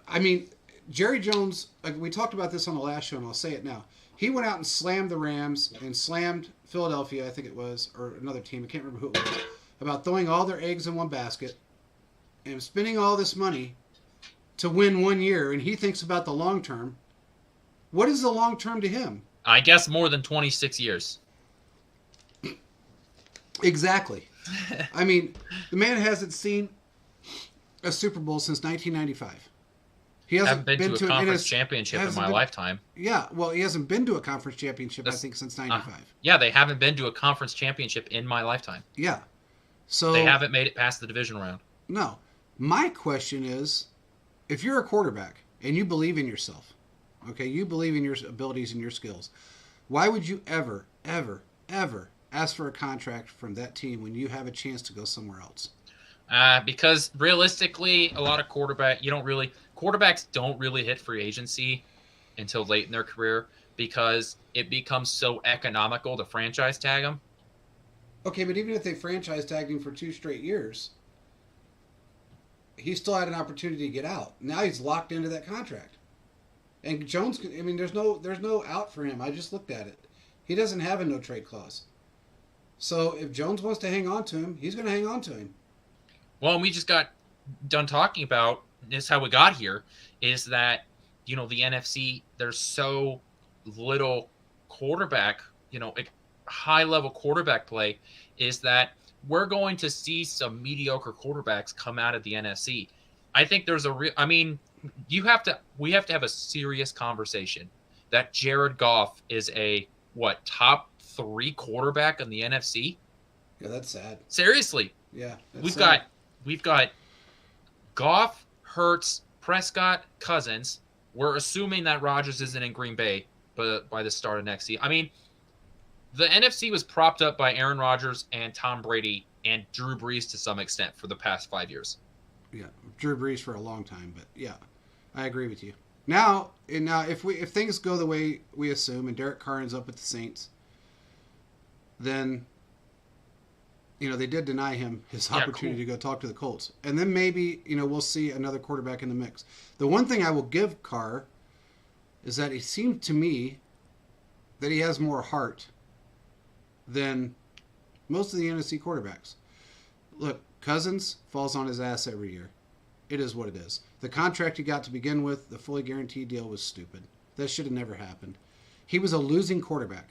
I mean, Jerry Jones, we talked about this on the last show, and I'll say it now. He went out and slammed the Rams and slammed Philadelphia, I think it was, or another team, I can't remember who it was, about throwing all their eggs in one basket and spending all this money to win 1 year, and he thinks about the long term. What is the long term to him? I guess more than 26 years. Exactly. I mean, the man hasn't seen a Super Bowl since 1995. He hasn't been to a conference championship in my lifetime. Yeah, well, he hasn't been to a conference championship, I think, since 95. Yeah, they haven't been to a conference championship in my lifetime. Yeah. So they haven't made it past the division round. No. My question is, if you're a quarterback and you believe in yourself, okay, you believe in your abilities and your skills, why would you ever, ever, ever ask for a contract from that team when you have a chance to go somewhere else? Because realistically, a lot of quarterbacks don't really hit free agency until late in their career because it becomes so economical to franchise tag them. Okay, but even if they franchise tagged him for 2 straight years, he still had an opportunity to get out. Now he's locked into that contract. And Jones, I mean, there's no out for him. I just looked at it. He doesn't have a no trade clause. So if Jones wants to hang on to him, he's going to hang on to him. Well, we just got done talking about this. How we got here is that the NFC, there's so little quarterback, high level quarterback play, is that we're going to see some mediocre quarterbacks come out of the NFC. I think there's we have to have a serious conversation that Jared Goff is a top 3 quarterback in the NFC. Yeah, that's sad. Seriously. Yeah. We've got Goff, Hurts, Prescott, Cousins. We're assuming that Rodgers isn't in Green Bay but by the start of next season. I mean, the NFC was propped up by Aaron Rodgers and Tom Brady and Drew Brees to some extent for the past 5 years. Yeah, Drew Brees for a long time. But yeah, I agree with you. Now, if things go the way we assume, and Derek Carr ends up with the Saints, then they did deny him his opportunity to go talk to the Colts, and then maybe we'll see another quarterback in the mix. The one thing I will give Carr is that it seemed to me that he has more heart than most of the NFC quarterbacks. Look, Cousins falls on his ass every year. It is what it is. The contract he got to begin with, the fully guaranteed deal, was stupid. That should have never happened. He was a losing quarterback.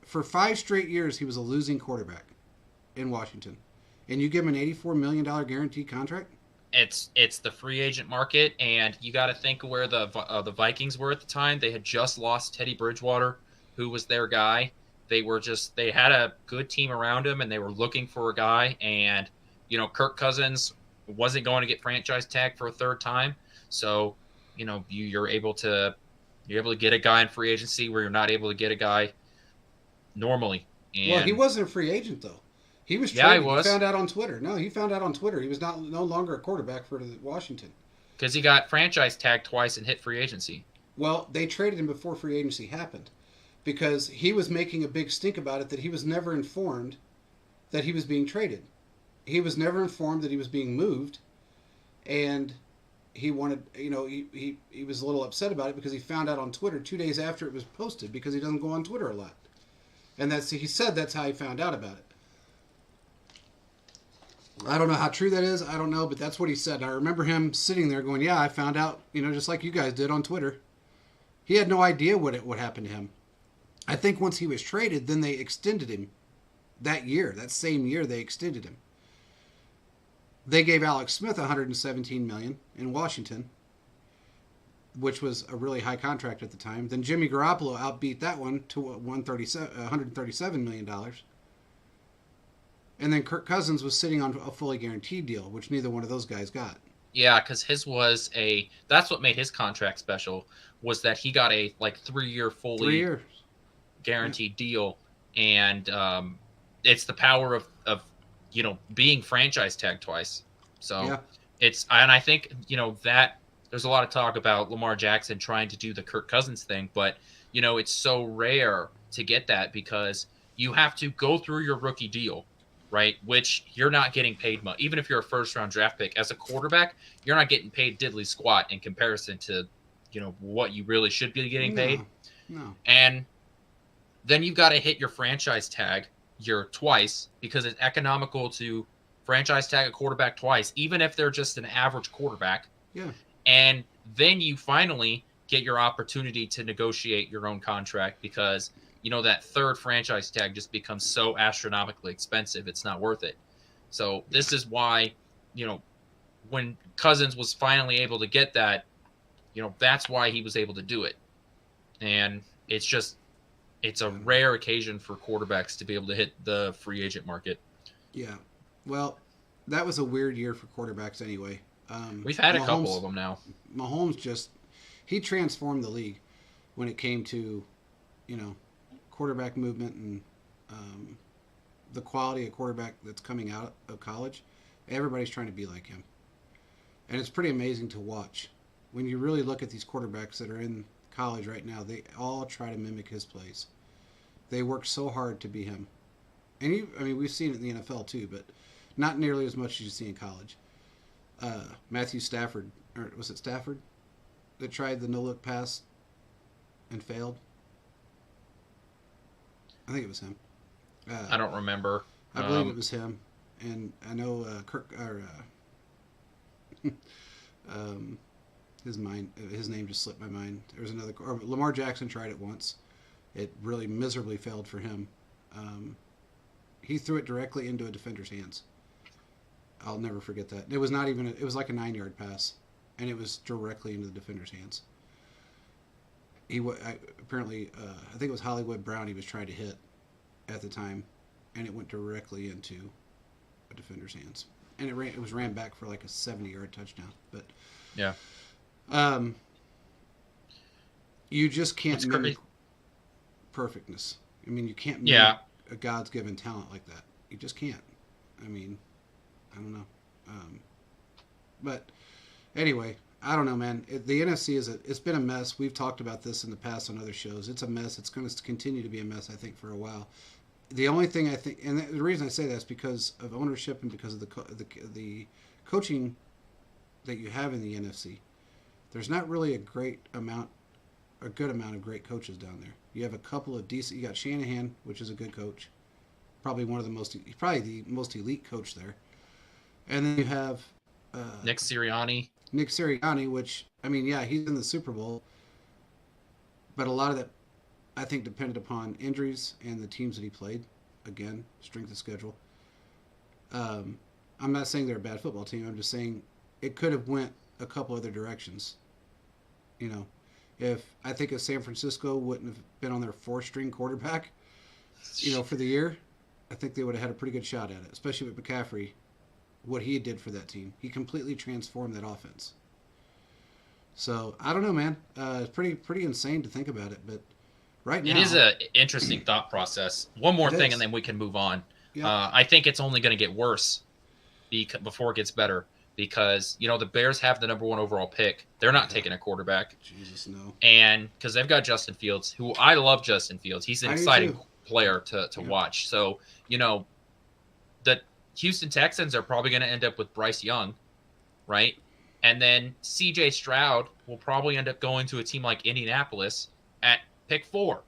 For 5 straight years, he was a losing quarterback in Washington. And you give him an $84 million guaranteed contract? It's the free agent market, and you got to think of where the Vikings were at the time. They had just lost Teddy Bridgewater, who was their guy. They had a good team around him, and they were looking for a guy. And Kirk Cousins wasn't going to get franchise tagged for a third time, so you're able to get a guy in free agency where you're not able to get a guy normally. Well, he wasn't a free agent though. He was traded. He found out on Twitter. No, he found out on Twitter. He was no longer a quarterback for Washington. Because he got franchise tagged twice and hit free agency. Well, they traded him before free agency happened. Because he was making a big stink about it that he was never informed that he was being traded. He was never informed that he was being moved. And he wanted, he was a little upset about it because he found out on Twitter 2 days after it was posted because he doesn't go on Twitter a lot. And he said that's how he found out about it. I don't know how true that is. I don't know, but that's what he said. And I remember him sitting there going, yeah, I found out, just like you guys did on Twitter. He had no idea what happened to him. I think once he was traded, then they extended him that year. That same year, they extended him. They gave Alex Smith $117 million in Washington, which was a really high contract at the time. Then Jimmy Garoppolo outbeat that one to $137 million. And then Kirk Cousins was sitting on a fully guaranteed deal, which neither one of those guys got. Yeah, because his was that's what made his contract special, was that he got a 3-year fully guaranteed deal. And it's the power of being franchise tagged twice. So and I think, that there's a lot of talk about Lamar Jackson trying to do the Kirk Cousins thing, but, it's so rare to get that because you have to go through your rookie deal, right? Which you're not getting paid much. Even if you're a first-round draft pick, as a quarterback, you're not getting paid diddly squat in comparison to, what you really should be getting paid. No. And then you've got to hit your franchise tag twice because it's economical to franchise tag a quarterback twice, even if they're just an average quarterback. Yeah. And then you finally get your opportunity to negotiate your own contract because, that third franchise tag just becomes so astronomically expensive. It's not worth it. So this is why, when Cousins was finally able to get that, that's why he was able to do it. And it's a rare occasion for quarterbacks to be able to hit the free agent market. Yeah. Well, that was a weird year for quarterbacks anyway. We've had a couple of them now. Mahomes he transformed the league when it came to, quarterback movement and the quality of quarterback that's coming out of college. Everybody's trying to be like him. And it's pretty amazing to watch. When you really look at these quarterbacks that are in college right now, they all try to mimic his plays. They work so hard to be him. And we've seen it in the NFL too, but not nearly as much as you see in college. Matthew Stafford, or was it Stafford, that tried the no-look pass and failed? I think it was him. I don't remember. I believe it was him. And I know his name just slipped my mind. There was another. Or Lamar Jackson tried it once. It really miserably failed for him. He threw it directly into a defender's hands. I'll never forget that. It was not even. It was like a 9-yard pass, and it was directly into the defender's hands. Apparently, I think it was Hollywood Brown he was trying to hit at the time, and it went directly into a defender's hands. And it was ran back for like a 70-yard touchdown. But yeah, you just can't mimic perfectness. You can't mimic a God's given talent like that. You just can't. I don't know. But anyway, I don't know, man. The NFC it's been a mess. We've talked about this in the past on other shows. It's a mess. It's going to continue to be a mess, I think, for a while. The only thing I think, and the reason I say that is because of ownership and because of the coaching that you have in the NFC. There's not really a good amount of great coaches down there. You have a couple of decent. You got Shanahan, which is a good coach, probably the most elite coach there. And then you have Nick Sirianni. Nick Sirianni, which I mean, yeah, he's in the Super Bowl, but a lot of that I think depended upon injuries and the teams that he played. Again, strength of schedule. I'm not saying they're a bad football team. I'm just saying it could have went a couple other directions. You know, if San Francisco wouldn't have been on their four-string quarterback, for the year, I think they would have had a pretty good shot at it, especially with McCaffrey. What he did for that team, he completely transformed that offense. So I don't know, man. It's pretty insane to think about it, but right now it is an interesting thought process. One more thing, and then we can move on. Yep. I think it's only going to get worse before it gets better, because the Bears have the number 1 overall pick. They're not taking a quarterback. Jesus, no. And because they've got Justin Fields, who I love Justin Fields. He's an exciting player to watch. So the Houston Texans are probably going to end up with Bryce Young, right? And then C.J. Stroud will probably end up going to a team like Indianapolis at pick 4.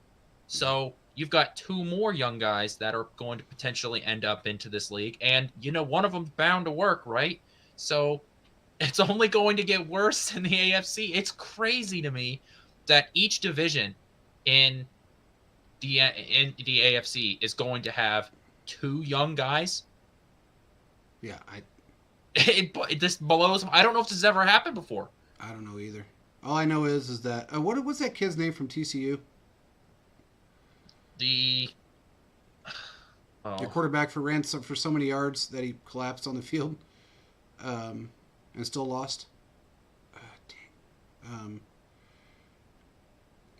So you've got 2 more young guys that are going to potentially end up into this league. And, one of them's bound to work, right? So it's only going to get worse in the AFC. It's crazy to me that each division in the AFC is going to have 2 young guys. Yeah, this blows. I don't know if this has ever happened before. I don't know either. All I know is that what's that kid's name from TCU? The quarterback ran for so many yards that he collapsed on the field, and still lost. Dang.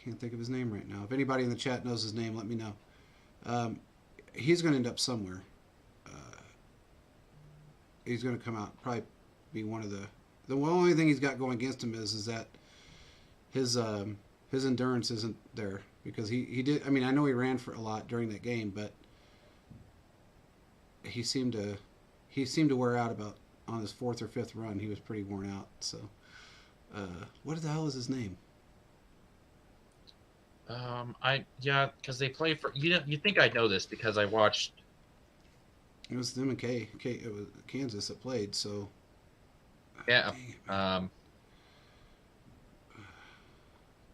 Can't think of his name right now. If anybody in the chat knows his name, let me know. He's going to end up somewhere. He's going to come out, probably be one of the only thing he's got going against him is that his endurance isn't there, because he did. I mean, I know he ran for a lot during that game, but he seemed to wear out about on his 4th or 5th run. He was pretty worn out. So, what the hell is his name? because they play for you think I'd know this because I watched. It was them and it was Kansas that played. So, yeah.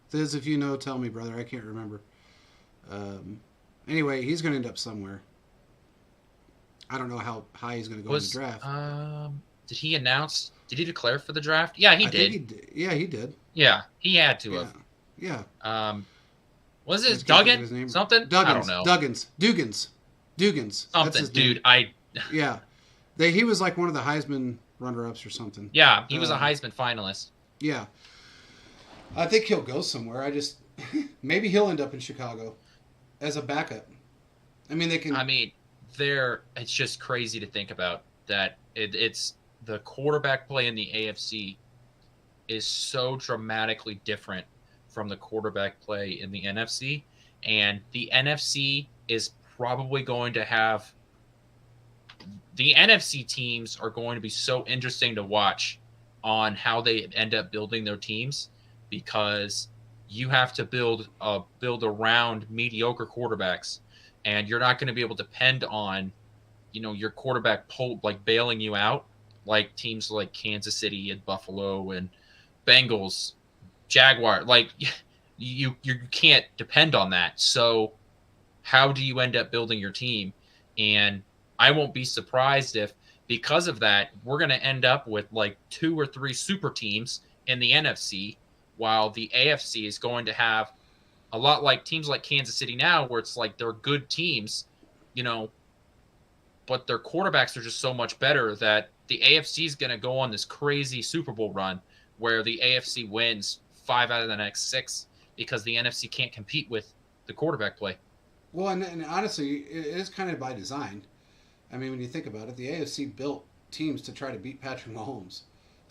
Thiz, if you know, tell me, brother. I can't remember. Anyway, he's going to end up somewhere. I don't know how high he's going to go in the draft. Did he announce? Did he declare for the draft? Yeah, he did. Yeah, he did. Yeah, he had to have. Yeah. Was it Duggan? Something? Duggins. I don't know. Dugans. Something, dude. Yeah. He was like one of the Heisman runner-ups or something. Yeah, he was a Heisman finalist. Yeah. I think he'll go somewhere. Maybe he'll end up in Chicago as a backup. I mean, they can. I mean, it's just crazy to think about that. It's the quarterback play in the AFC is so dramatically different from the quarterback play in the NFC, and the NFC is probably going to have. The NFC teams are going to be so interesting to watch on how they end up building their teams, because you have to build around mediocre quarterbacks, and you're not going to be able to depend on, your quarterback bailing you out, like teams like Kansas City and Buffalo and Bengals, Jaguar. Like you can't depend on that. So how do you end up building your team? And I won't be surprised if, because of that, we're going to end up with like 2 or 3 super teams in the NFC, while the AFC is going to have a lot like teams like Kansas City now, where it's like they're good teams, but their quarterbacks are just so much better that the AFC is going to go on this crazy Super Bowl run where the AFC wins 5 out of the next 6 because the NFC can't compete with the quarterback play. Well, and honestly, it is kind of by design. I mean, when you think about it, the AFC built teams to try to beat Patrick Mahomes.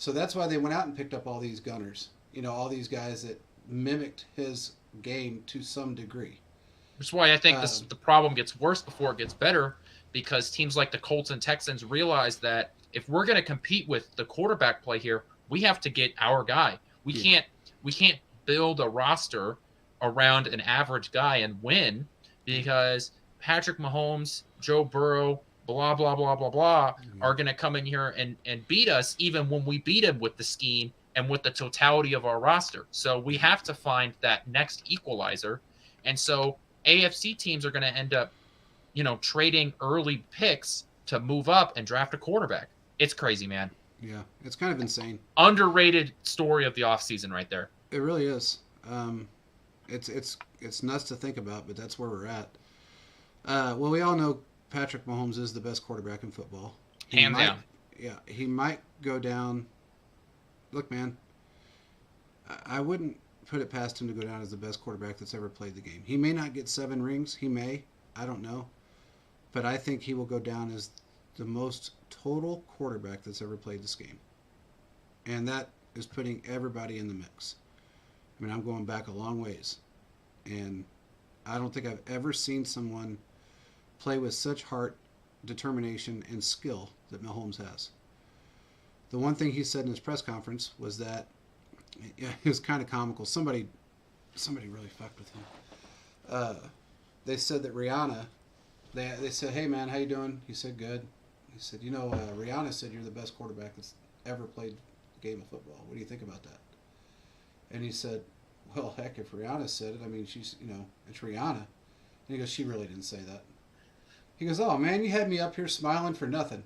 So that's why they went out and picked up all these gunners. All these guys that mimicked his game to some degree. Which is why I think Um, the problem gets worse before it gets better, because teams like the Colts and Texans realize that if we're going to compete with the quarterback play here, we have to get our guy. We yeah. can't we can't build a roster around an average guy and win, because Patrick Mahomes, Joe Burrow, blah blah blah blah blah are going to come in here and beat us, even when we beat him with the scheme and with the totality of our roster. So we have to find that next equalizer. And so AFC teams are going to end up, trading early picks to move up and draft a quarterback. It's crazy, man. Yeah, it's kind of insane. Underrated story of the offseason right there. It really is. It's nuts to think about, but that's where we're at. Well, we all know Patrick Mahomes is the best quarterback in football. Hands down. Yeah, he might go down. Look, man, I wouldn't put it past him to go down as the best quarterback that's ever played the game. He may not get 7 rings. He may. I don't know. But I think he will go down as the most total quarterback that's ever played this game. And that is putting everybody in the mix. I mean, I'm going back a long ways. And I don't think I've ever seen someone play with such heart, determination, and skill that Mahomes has. The one thing he said in his press conference was that, yeah, it was kind of comical. Somebody really fucked with him. They said that Rihanna, they said, "Hey man, how you doing?" He said, "Good." He said, Rihanna said you're the best quarterback that's ever played the game of football. What do you think about that? And he said, "Well, heck, if Rihanna said it, I mean, she's, it's Rihanna." And he goes, "She really didn't say that." He goes, "Oh man, you had me up here smiling for nothing."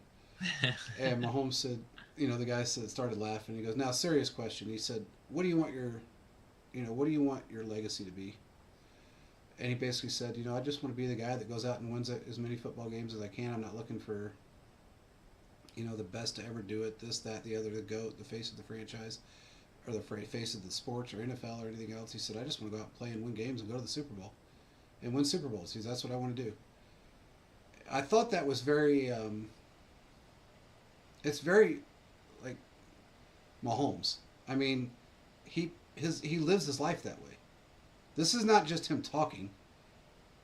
And Mahomes said, the guy started laughing. He goes, "Now, serious question." He said, what do you want your legacy to be?" And he basically said, "I just want to be the guy that goes out and wins as many football games as I can. I'm not looking for, the best to ever do it, this, that, the other, the GOAT, the face of the franchise, or the face of the sports or NFL or anything else." He said, "I just want to go out and play and win games and go to the Super Bowl and win Super Bowls." He said, "That's what I want to do." I thought that was very, it's very, like, Mahomes. I mean, he lives his life that way. This is not just him talking.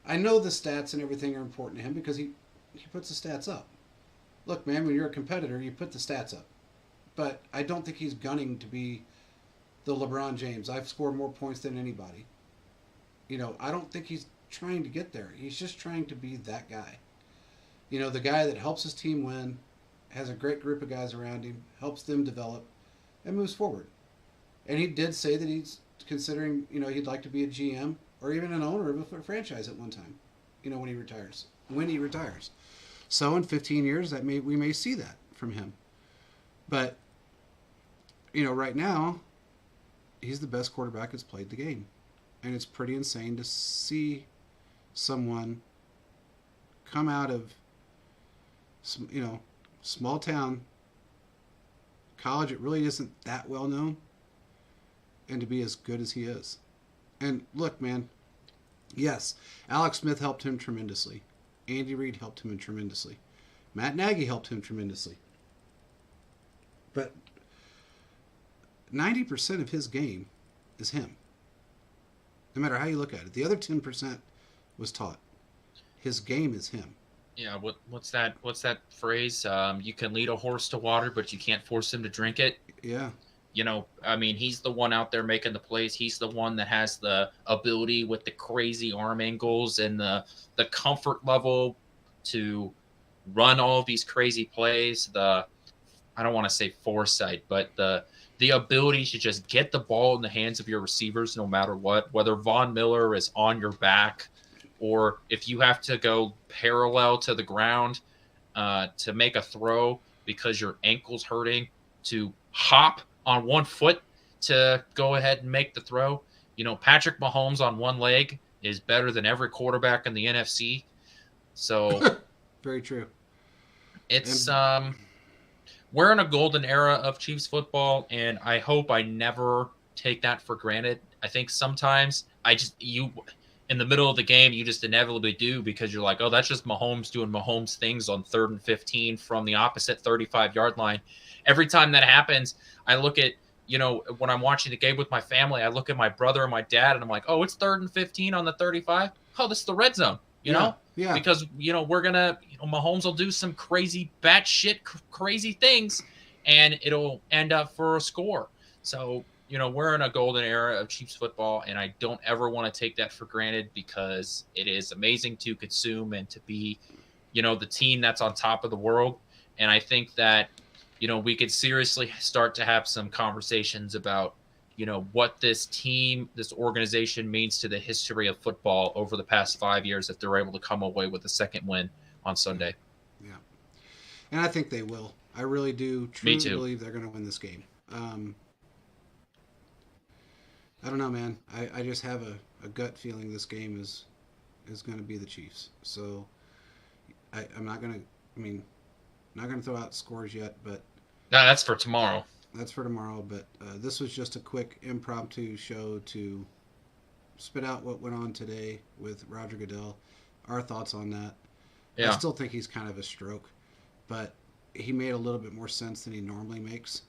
I know the stats and everything are important to him because he puts the stats up. Look, man, when you're a competitor, you put the stats up. But I don't think he's gunning to be the LeBron James. I've scored more points than anybody. I don't think he's trying to get there. He's just trying to be that guy. The guy that helps his team win, has a great group of guys around him, helps them develop, and moves forward. And he did say that he's considering, he'd like to be a GM or even an owner of a franchise at one time, when he retires. So in 15 years, we may see that from him. But, right now, he's the best quarterback that's played the game. And it's pretty insane to see someone come out of, small town, college, it really isn't that well known, and to be as good as he is. And look, man, yes, Alex Smith helped him tremendously. Andy Reid helped him tremendously. Matt Nagy helped him tremendously. But 90% of his game is him. No matter how you look at it. The other 10% was taught. His game is him. Yeah, what's that phrase? You can lead a horse to water, but you can't force him to drink it. Yeah. I mean, he's the one out there making the plays. He's the one that has the ability with the crazy arm angles and the comfort level to run all of these crazy plays. I don't want to say foresight, but the ability to just get the ball in the hands of your receivers no matter what, whether Von Miller is on your back or if you have to go parallel to the ground to make a throw because your ankle's hurting, to hop on one foot to go ahead and make the throw. Patrick Mahomes on one leg is better than every quarterback in the NFC. So very true. It's we're in a golden era of Chiefs football, and I hope I never take that for granted. I think sometimes in the middle of the game, you just inevitably do because you're like, oh, that's just Mahomes doing Mahomes things on 3rd and 15 from the opposite 35-yard line. Every time that happens, I look at, when I'm watching the game with my family, I look at my brother and my dad, and I'm like, oh, it's 3rd and 15 on the 35. Oh, this is the red zone, Yeah. because, we're going to, Mahomes will do some crazy batshit crazy things, and it'll end up for a score. So, we're in a golden era of Chiefs football, and I don't ever want to take that for granted because it is amazing to consume and to be, the team that's on top of the world. And I think that, we could seriously start to have some conversations about, what this team, this organization means to the history of football over the past 5 years if they're able to come away with a second win on Sunday. Yeah. And I think they will. I really do truly believe they're going to win this game. I don't know, man. I just have a gut feeling this game is going to be the Chiefs. So I'm not going to. Not going to throw out scores yet, but no, that's for tomorrow. That's for tomorrow. But this was just a quick impromptu show to spit out what went on today with Roger Goodell. Our thoughts on that. Yeah. I still think he's kind of a stroke, but he made a little bit more sense than he normally makes.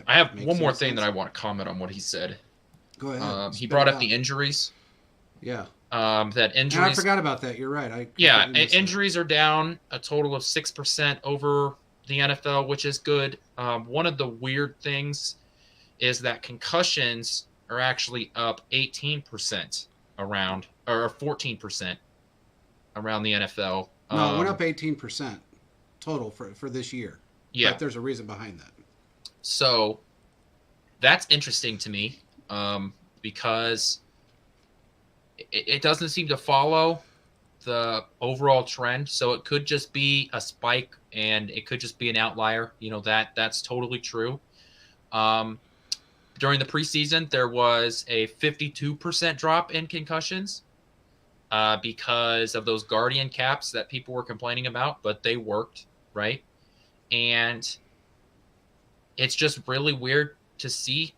I have one more thing that I want to comment on what he said. Go ahead. He brought up the injuries. Yeah. That injuries. And I forgot about that. You're right. Injuries are down a total of 6% over the NFL, which is good. One of the weird things is that concussions are actually up 18% around, or 14% around the NFL. No, it went up 18% total for this year. Yeah. But there's a reason behind that. So that's interesting to me because it doesn't seem to follow the overall trend. So it could just be a spike and it could just be an outlier. That's totally true. During the preseason, there was a 52% drop in concussions because of those Guardian caps that people were complaining about, but they worked, right? And it's just really weird to see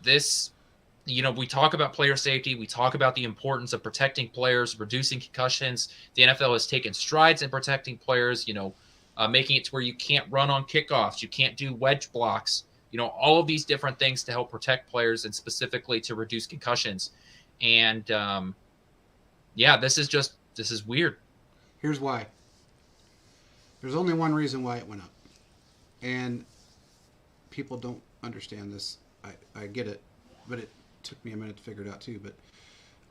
this. We talk about player safety. We talk about the importance of protecting players, reducing concussions. The NFL has taken strides in protecting players, making it to where you can't run on kickoffs. You can't do wedge blocks, all of these different things to help protect players and specifically to reduce concussions. And, this is weird. Here's why. There's only one reason why it went up. And people don't understand this. I get it, but it took me a minute to figure it out too. But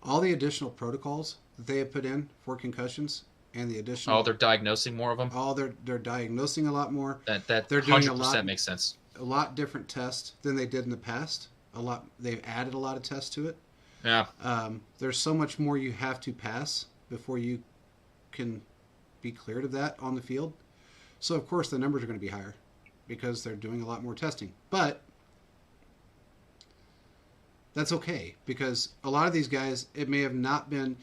all the additional protocols that they have put in for concussions and the additional... they're diagnosing more of them? They're diagnosing a lot more. They're 100% doing makes sense. A lot different tests than they did in the past. They've added a lot of tests to it. Yeah. There's so much more you have to pass before you can be cleared of that on the field. So, of course, the numbers are going to be higher because they're doing a lot more testing. But that's okay because a lot of these guys, it may have not been...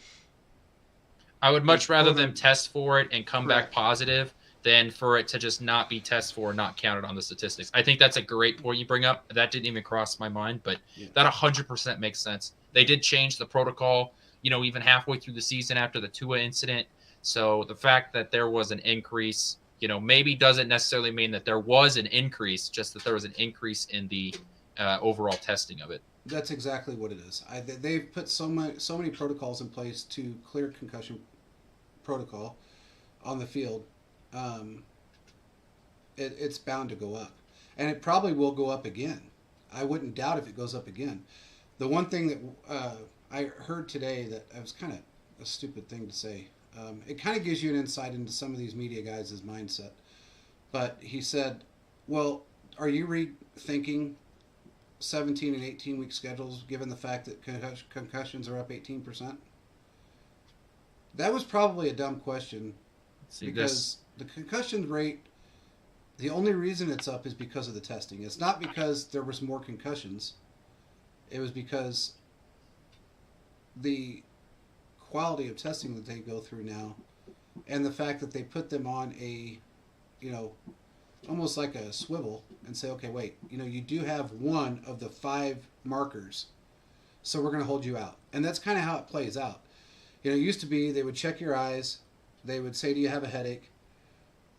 I would much rather them test for it and come back positive than for it to just not be tested for and not counted on the statistics. I think that's a great point you bring up. That didn't even cross my mind, but that 100% makes sense. They did change the protocol, even halfway through the season after the Tua incident. So the fact that there was an increase, maybe doesn't necessarily mean that there was an increase, just that there was an increase in the overall testing of it. That's exactly what it is. They've put so many protocols in place to clear concussion protocol on the field. It's bound to go up. And it probably will go up again. I wouldn't doubt if it goes up again. The one thing that I heard today that was kind of a stupid thing to say, it kind of gives you an insight into some of these media guys' mindset. But he said, well, are you rethinking 17 and 18-week schedules given the fact that concussions are up 18%? That was probably a dumb question because the concussion rate, the only reason it's up is because of the testing. It's not because there was more concussions. It was because the quality of testing that they go through now and the fact that they put them on a, almost like a swivel and say, okay, wait, you do have one of the 5 markers. so we're going to hold you out. And that's kind of how it plays out. You know, it used to be they would check your eyes, they would say, "Do you have a headache?"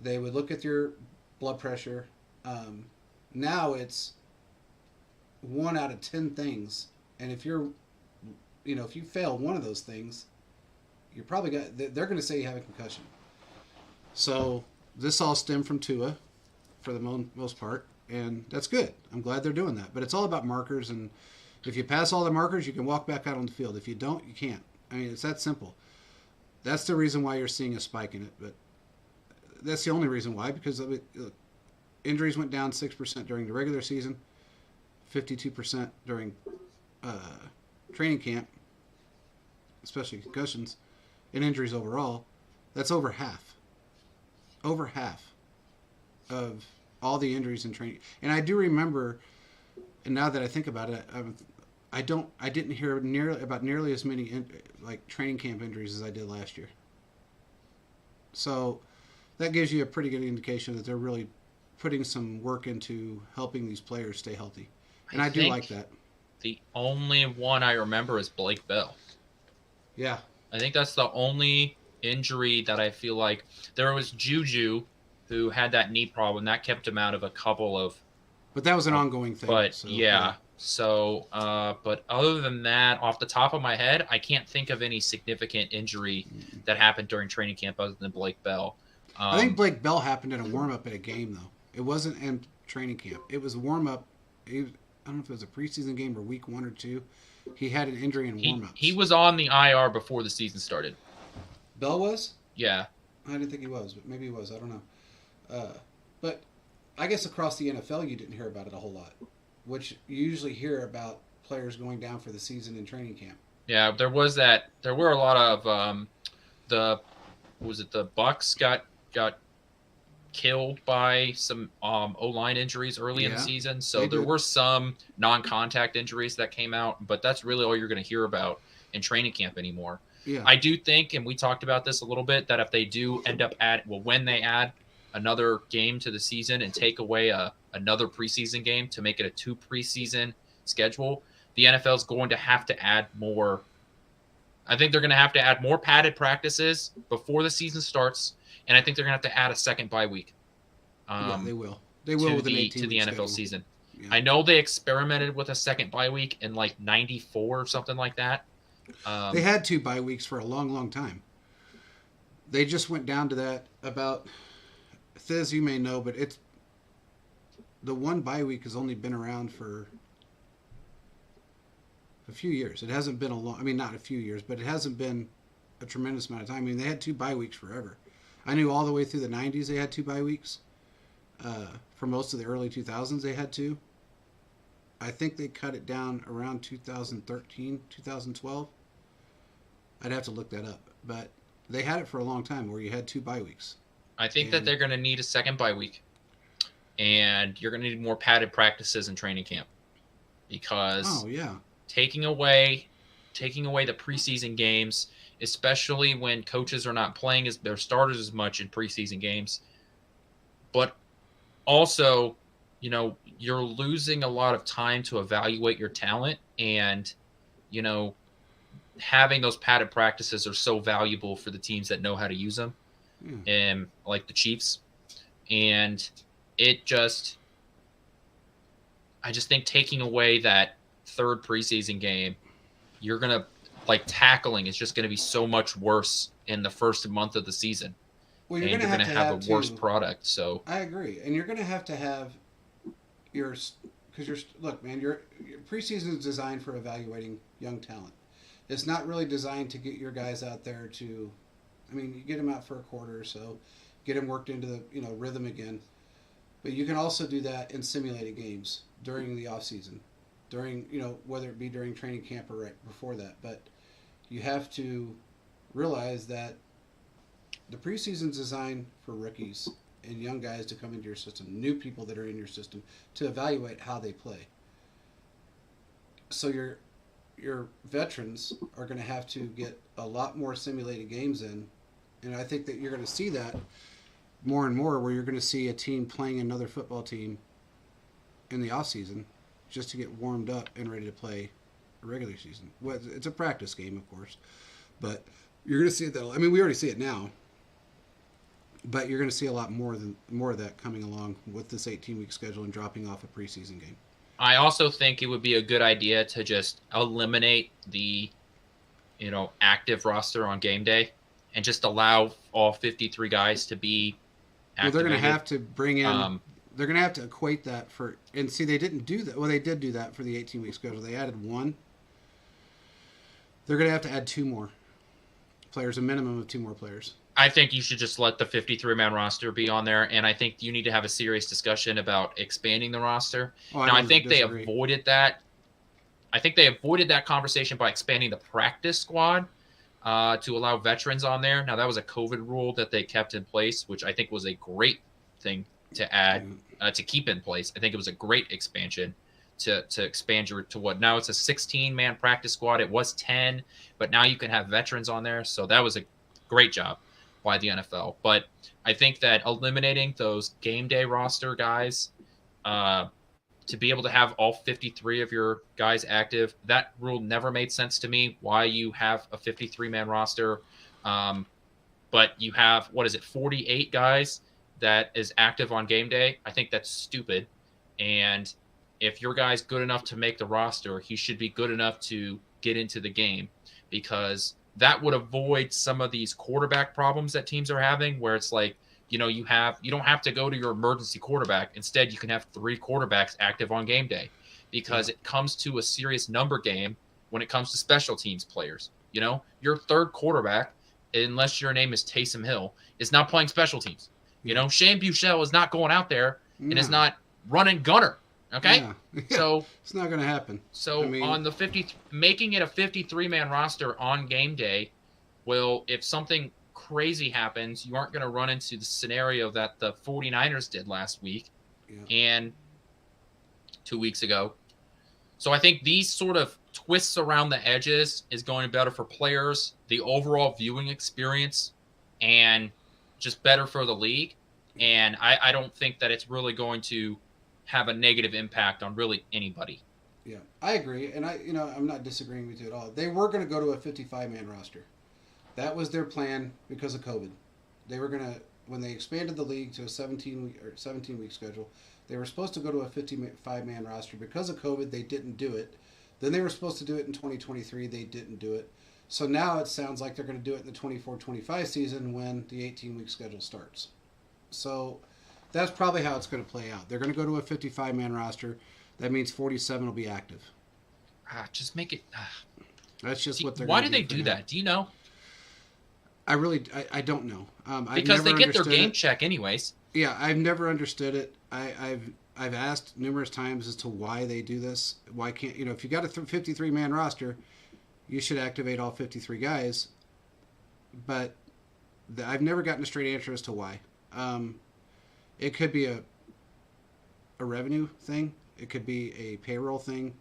They would look at your blood pressure. Now it's 1 out of 10 things, and if you're, if you fail one of those things, you're probably they're going to say you have a concussion. So this all stemmed from Tua, for the most part, and that's good. I'm glad they're doing that. But it's all about markers, and if you pass all the markers, you can walk back out on the field. If you don't, you can't. I mean, it's that simple. That's the reason why you're seeing a spike in it. But that's the only reason why, because of it, look, injuries went down 6% during the regular season, 52% during training camp, especially concussions, and injuries overall. That's over half. Over half of all the injuries in training. And I do remember, and now that I think about it, I didn't hear nearly as many training camp injuries as I did last year. So that gives you a pretty good indication that they're really putting some work into helping these players stay healthy. And I do like that. The only one I remember is Blake Bell. Yeah. I think that's the only injury that I feel like. There was Juju, who had that knee problem. That kept him out of a couple of... But that was an ongoing thing. But, so, yeah. So, but other than that, off the top of my head, I can't think of any significant injury that happened during training camp other than Blake Bell. I think Blake Bell happened in a warm-up at a game, though. It wasn't in training camp. It was a warm-up. I don't know if it was a preseason game or week 1 or 2. He had an injury in warm-ups. He was on the IR before the season started. Bell was? Yeah. I didn't think he was, but maybe he was. I don't know. But I guess across the NFL, you didn't hear about it a whole lot, which you usually hear about players going down for the season in training camp. Yeah, there was that. There were a lot of the Bucks got killed by some O-line injuries early in the season. So there were some non-contact injuries that came out, but that's really all you're going to hear about in training camp anymore. Yeah. I do think, and we talked about this a little bit, that if they do end up when they add another game to the season and take away another preseason game to make it a 2 preseason schedule, the NFL is going to have to add more. I think they're going to have to add more padded practices before the season starts, and I think they're going to have to add a second bye week. Yeah, they will. They will with an 18 to the NFL schedule. season. Yeah. I know they experimented with a second bye week in like '94 or something like that. They had 2 bye weeks for a long, long time. They just went down to that about, Thiz, you may know, but it's the 1 bye week has only been around for a few years. It hasn't been not a few years, but it hasn't been a tremendous amount of time. I mean, they had 2 bye weeks forever. I knew all the way through the 90s they had 2 bye weeks. For most of the early 2000s they had 2. I think they cut it down around 2013, 2012. I'd have to look that up. But they had it for a long time where you had 2 bye weeks. I think that they're going to need a second bye week. And you're going to need more padded practices in training camp. Because taking away the preseason games, especially when coaches are not playing as their starters as much in preseason games, but also, you're losing a lot of time to evaluate your talent, and having those padded practices are so valuable for the teams that know how to use them, and like the Chiefs. And I just think taking away that 3rd preseason game, you're going to, tackling is just going to be so much worse in the first month of the season. Well, you're going to have a worse product. So I agree. And you're going to have look, man, your preseason is designed for evaluating young talent. It's not really designed to get your guys out there you get them out for a quarter or so, get them worked into the, rhythm again. But you can also do that in simulated games during the off season, during, whether it be during training camp or right before that. But you have to realize that the preseason's designed for rookies and young guys to come into your system, new people that are in your system, to evaluate how they play. So your veterans are going to have to get a lot more simulated games in, and I think that you're going to see that more and more, where you're going to see a team playing another football team in the off season just to get warmed up and ready to play a regular season. Well, it's a practice game, of course, but you're going to see it. I mean, we already see it now, but you're going to see a lot more of that coming along with this 18-week schedule and dropping off a preseason game. I also think it would be a good idea to just eliminate the, active roster on game day and just allow all 53 guys to be activated. Well, they're going to have to bring in. They're going to have to equate that for. And see, they didn't do that. Well, they did do that for the 18-week schedule. They added one. They're going to have to add two more players, a minimum of two more players. I think you should just let the 53-man roster be on there, and I think you need to have a serious discussion about expanding the roster. I think they avoided that. I think they avoided that conversation by expanding the practice squad to allow veterans on there. Now, that was a COVID rule that they kept in place, which I think was a great thing to add, to keep in place. I think it was a great expansion to expand to what now it's a 16-man practice squad. It was 10, but now you can have veterans on there, so that was a great job by the NFL. But I think that eliminating those game day roster guys to be able to have all 53 of your guys active, that rule never made sense to me, why you have a 53-man roster. But you have, 48 guys that is active on game day? I think that's stupid. And if your guy's good enough to make the roster, he should be good enough to get into the game, because that would avoid some of these quarterback problems that teams are having, where it's like, you don't have to go to your emergency quarterback. Instead, you can have 3 quarterbacks active on game day, because it comes to a serious number game when it comes to special teams players. Your third quarterback, unless your name is Taysom Hill, is not playing special teams. Shane Buechele is not going out there and is not running gunner. Okay? Yeah. So it's not going to happen. So on the making it a 53-man roster on game day, if something crazy happens, you aren't going to run into the scenario that the 49ers did last week and 2 weeks ago. So I think these sort of twists around the edges is going better for players, the overall viewing experience, and just better for the league. And I don't think that it's really going to have a negative impact on really anybody. Yeah, I agree, and I'm not disagreeing with you at all. They were going to go to a 55-man roster. That was their plan because of COVID. They were going to, when they expanded the league to a 17-week schedule, they were supposed to go to a 55-man roster. Because of COVID, they didn't do it. Then they were supposed to do it in 2023. They didn't do it. So now it sounds like they're going to do it in the 24-25 season when the 18-week schedule starts. So that's probably how it's going to play out. They're going to go to a 55-man roster. That means 47 will be active. Just make it. That's just what they're. Why do they do that? Do you know? I don't know. Because they get their game check anyways. Yeah, I've never understood it. I've asked numerous times as to why they do this. Why can't if you got a 53-man roster, you should activate all 53 guys. But I've never gotten a straight answer as to why. It could be a revenue thing. It could be a payroll thing.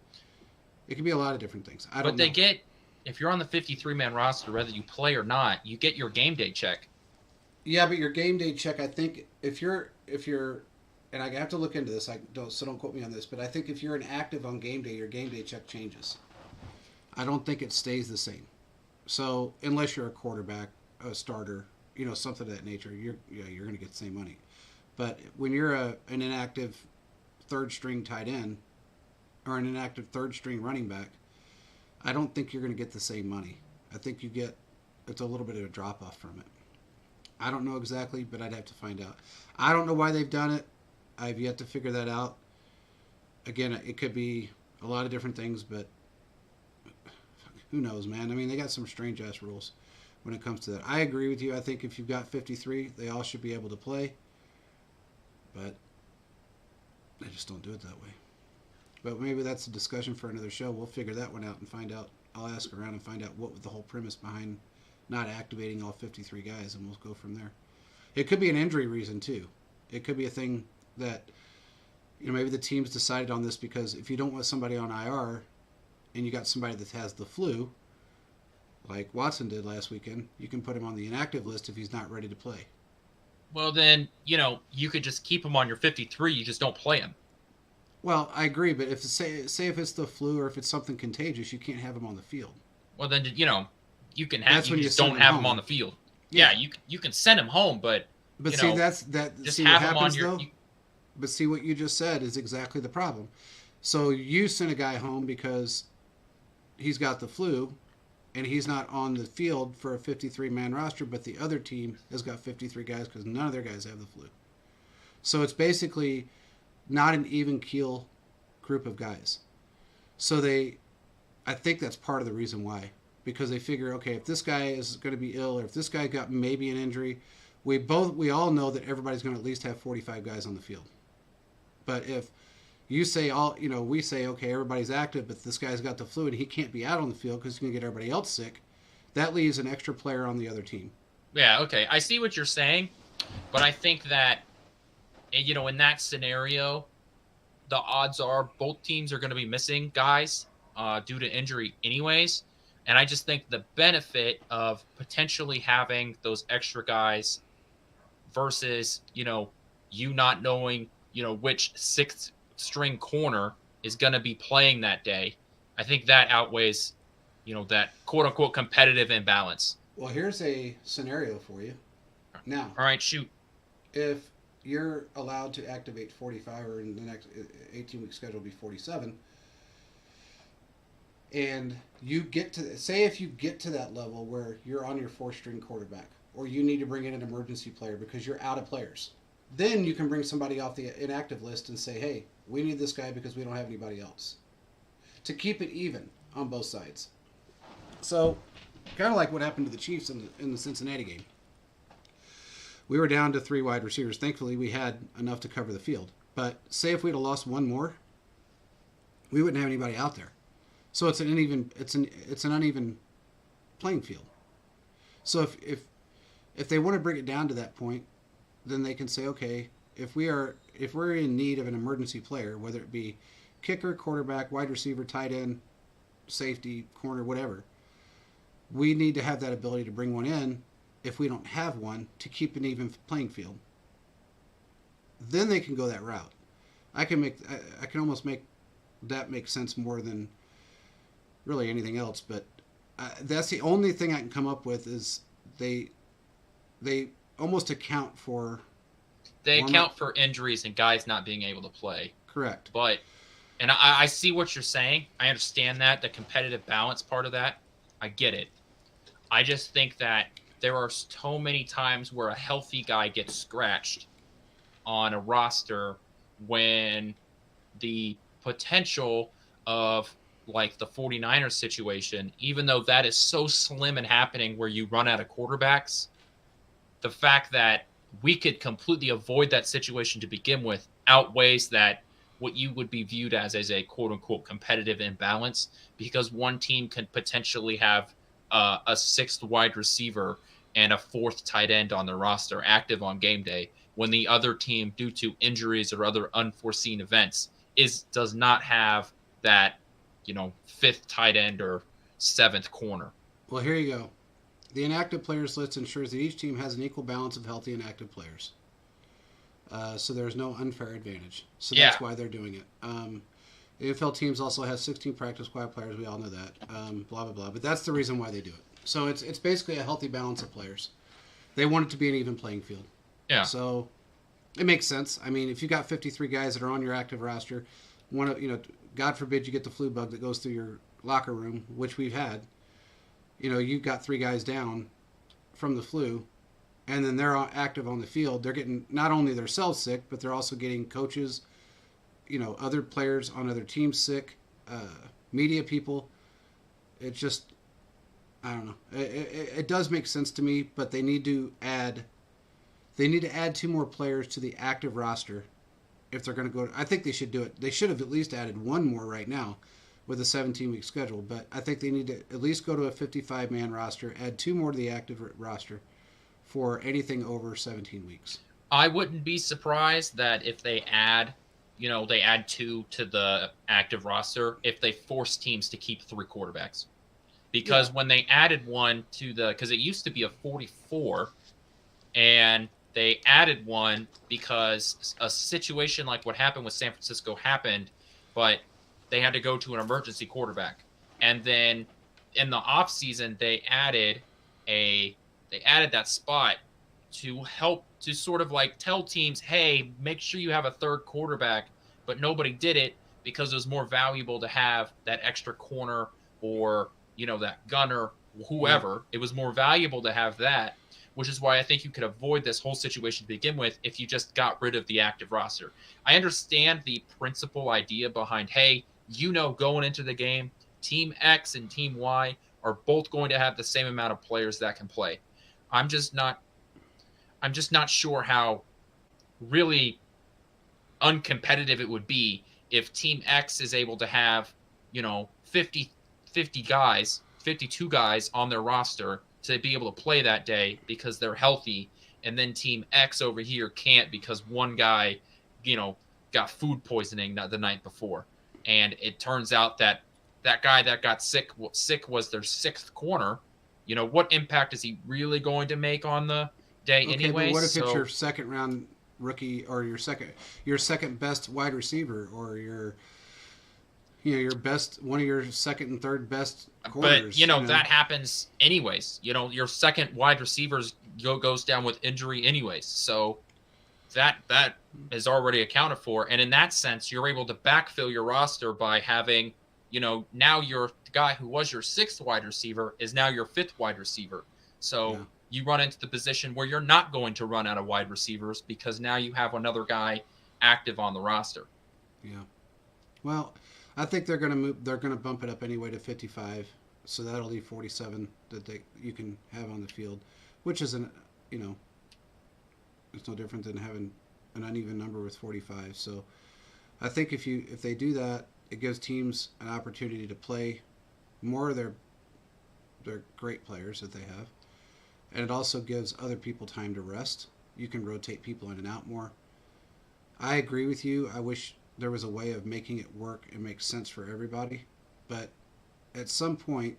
It could be a lot of different things. I don't know. But if you're on the 53-man roster, whether you play or not, you get your game day check. Yeah, but your game day check, I think if you're, and I have to look into this, don't quote me on this, but I think if you're inactive on game day, your game day check changes. I don't think it stays the same. So unless you're a quarterback, a starter, something of that nature, you're going to get the same money. But when you're an inactive third string tight end or an inactive third string running back, I don't think you're going to get the same money. I think it's a little bit of a drop off from it. I don't know exactly, but I'd have to find out. I don't know why they've done it. I've yet to figure that out. Again, it could be a lot of different things, but who knows, man? I mean, they got some strange ass rules when it comes to that. I agree with you. I think if you've got 53, they all should be able to play. But they just don't do it that way. But maybe that's a discussion for another show. We'll figure that one out and find out. I'll ask around and find out what was the whole premise behind not activating all 53 guys, and we'll go from there. It could be an injury reason, too. It could be a thing that, maybe the team's decided on this because if you don't want somebody on IR and you got somebody that has the flu, like Watson did last weekend, you can put him on the inactive list if he's not ready to play. Well, then, you could just keep him on your 53. You just don't play him. Well, I agree, but if say if it's the flu or if it's something contagious, you can't have him on the field. Well, then you can have That's you when you just send don't him have him home. on the field. Yeah, Yeah, you can send him home, but but you see know that's that. just See what have him on happens your. though. But see what you just said is exactly the problem. So you send a guy home because he's got the flu, and he's not on the field for a 53-man roster, but the other team has got 53 guys because none of their guys have the flu. So it's basically not an even keel group of guys. So I think that's part of the reason why, because they figure, okay, if this guy is going to be ill, or if this guy got maybe an injury, we all know that everybody's going to at least have 45 guys on the field. But if you say we say, okay, everybody's active, but this guy's got the flu and he can't be out on the field because he's going to get everybody else sick, that leaves an extra player on the other team. Yeah, okay, I see what you're saying, but I think that in that scenario, the odds are both teams are going to be missing guys due to injury, anyways. And I just think the benefit of potentially having those extra guys versus you not knowing which sixth string corner is going to be playing that day, I think that outweighs that quote unquote competitive imbalance. Well, here's a scenario for you. Now, All right, shoot. if you're allowed to activate 45, or in the next 18-week schedule be 47, and you get to say if you get to that level where you're on your four-string quarterback, or you need to bring in an emergency player because you're out of players, then you can bring somebody off the inactive list and say, hey, we need this guy because we don't have anybody else, to keep it even on both sides. So kind of like what happened to the Chiefs in the Cincinnati game. We were down to 3 wide receivers. Thankfully, we had enough to cover the field. But say if we'd have lost one more, we wouldn't have anybody out there. So it's an uneven playing field. So if they want to bring it down to that point, then they can say, okay, if we're in need of an emergency player, whether it be kicker, quarterback, wide receiver, tight end, safety, corner, whatever, we need to have that ability to bring one in if we don't have one to keep an even playing field. Then they can go that route. I can almost make that make sense more than really anything else. But that's the only thing I can come up with is they almost account for. They account for injuries and guys not being able to play. Correct. But, and I see what you're saying. I understand that, the competitive balance part of that. I get it. I just think that there are so many times where a healthy guy gets scratched on a roster when the potential of like the 49ers situation, even though that is so slim and happening where you run out of quarterbacks, the fact that we could completely avoid that situation to begin with outweighs that what you would be viewed as a quote unquote competitive imbalance, because one team can potentially have a sixth wide receiver and a fourth tight end on the roster active on game day, when the other team, due to injuries or other unforeseen events, does not have that, fifth tight end or seventh corner. Well, here you go. The inactive players list ensures that each team has an equal balance of healthy and active players. So there's no unfair advantage. So that's why they're doing it. NFL teams also have 16 practice squad players. We all know that. Blah, blah, blah. But that's the reason why they do it. So it's basically a healthy balance of players. They want it to be an even playing field. Yeah. So it makes sense. I mean, if you got 53 guys that are on your active roster, God forbid you get the flu bug that goes through your locker room, which we've had. You've got 3 guys down from the flu, and then they're active on the field. They're getting not only themselves sick, but they're also getting coaches, other players on other teams sick, media people. It just, I don't know. It does make sense to me, but they need to add 2 more players to the active roster if they're going to go. I think they should do it. They should have at least added 1 more right now with a 17-week schedule, but I think they need to at least go to a 55-man roster, add 2 more to the active roster for anything over 17 weeks. I wouldn't be surprised that if they add 2 to the active roster, if they force teams to keep 3 quarterbacks. Because when they added 1 to because it used to be a 44, and they added 1 because a situation like what happened with San Francisco happened but they had to go to an emergency quarterback. And then in the offseason, they added that spot to help to sort of like tell teams, hey, make sure you have a third quarterback, but nobody did it because it was more valuable to have that extra corner or, that gunner, whoever. It was more valuable to have that, which is why I think you could avoid this whole situation to begin with if you just got rid of the active roster. I understand the principal idea behind, hey, going into the game, Team X and Team Y are both going to have the same amount of players that can play. I'm just not sure how really uncompetitive it would be if Team X is able to have, 50 guys, 52 guys on their roster to be able to play that day because they're healthy, and then Team X over here can't because one guy, got food poisoning the night before. And it turns out that guy that got sick was their sixth corner. What impact is he really going to make on the day anyway? But what if it's your second round rookie or your second best wide receiver or your best, one of your second and third best corners? But that happens anyways. Your second wide receivers goes down with injury anyways. So that is already accounted for. And in that sense, you're able to backfill your roster by having, now your guy who was your sixth wide receiver is now your fifth wide receiver. So you run into the position where you're not going to run out of wide receivers because now you have another guy active on the roster. Yeah. Well, I think they're going to bump it up anyway to 55. So that'll leave 47 that you can have on the field, which isn't, it's no different than having an uneven number with 45. So I think if they do that, it gives teams an opportunity to play more of their great players that they have. And it also gives other people time to rest. You can rotate people in and out more. I agree with you. I wish there was a way of making it work and make sense for everybody. But at some point,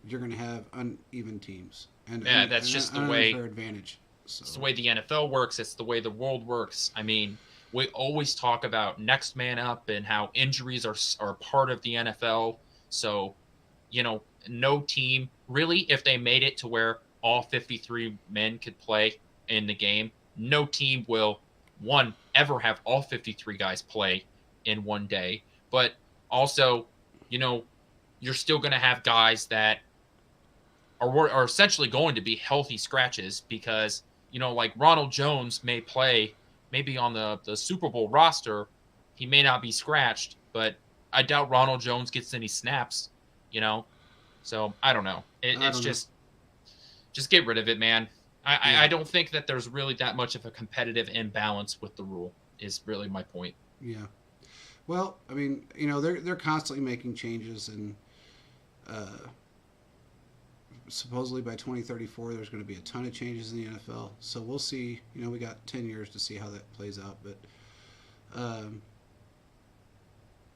you're going to have uneven teams. That's just the way. Advantage. So. It's the way the NFL works. It's the way the world works. I mean, we always talk about next man up and how injuries are part of the NFL. So, no team really, if they made it to where all 53 men could play in the game, no team will, ever have all 53 guys play in one day. But also, you're still going to have guys that are essentially going to be healthy scratches because, like Ronald Jones may play maybe on the Super Bowl roster. He may not be scratched, but I doubt Ronald Jones gets any snaps, So I don't know. It's just get rid of it, man. I don't think that there's really that much of a competitive imbalance with the rule is really my point. Yeah. Well, I mean, they're constantly making changes, and supposedly by 2034 there's going to be a ton of changes in the NFL. So we'll see. We got 10 years to see how that plays out. But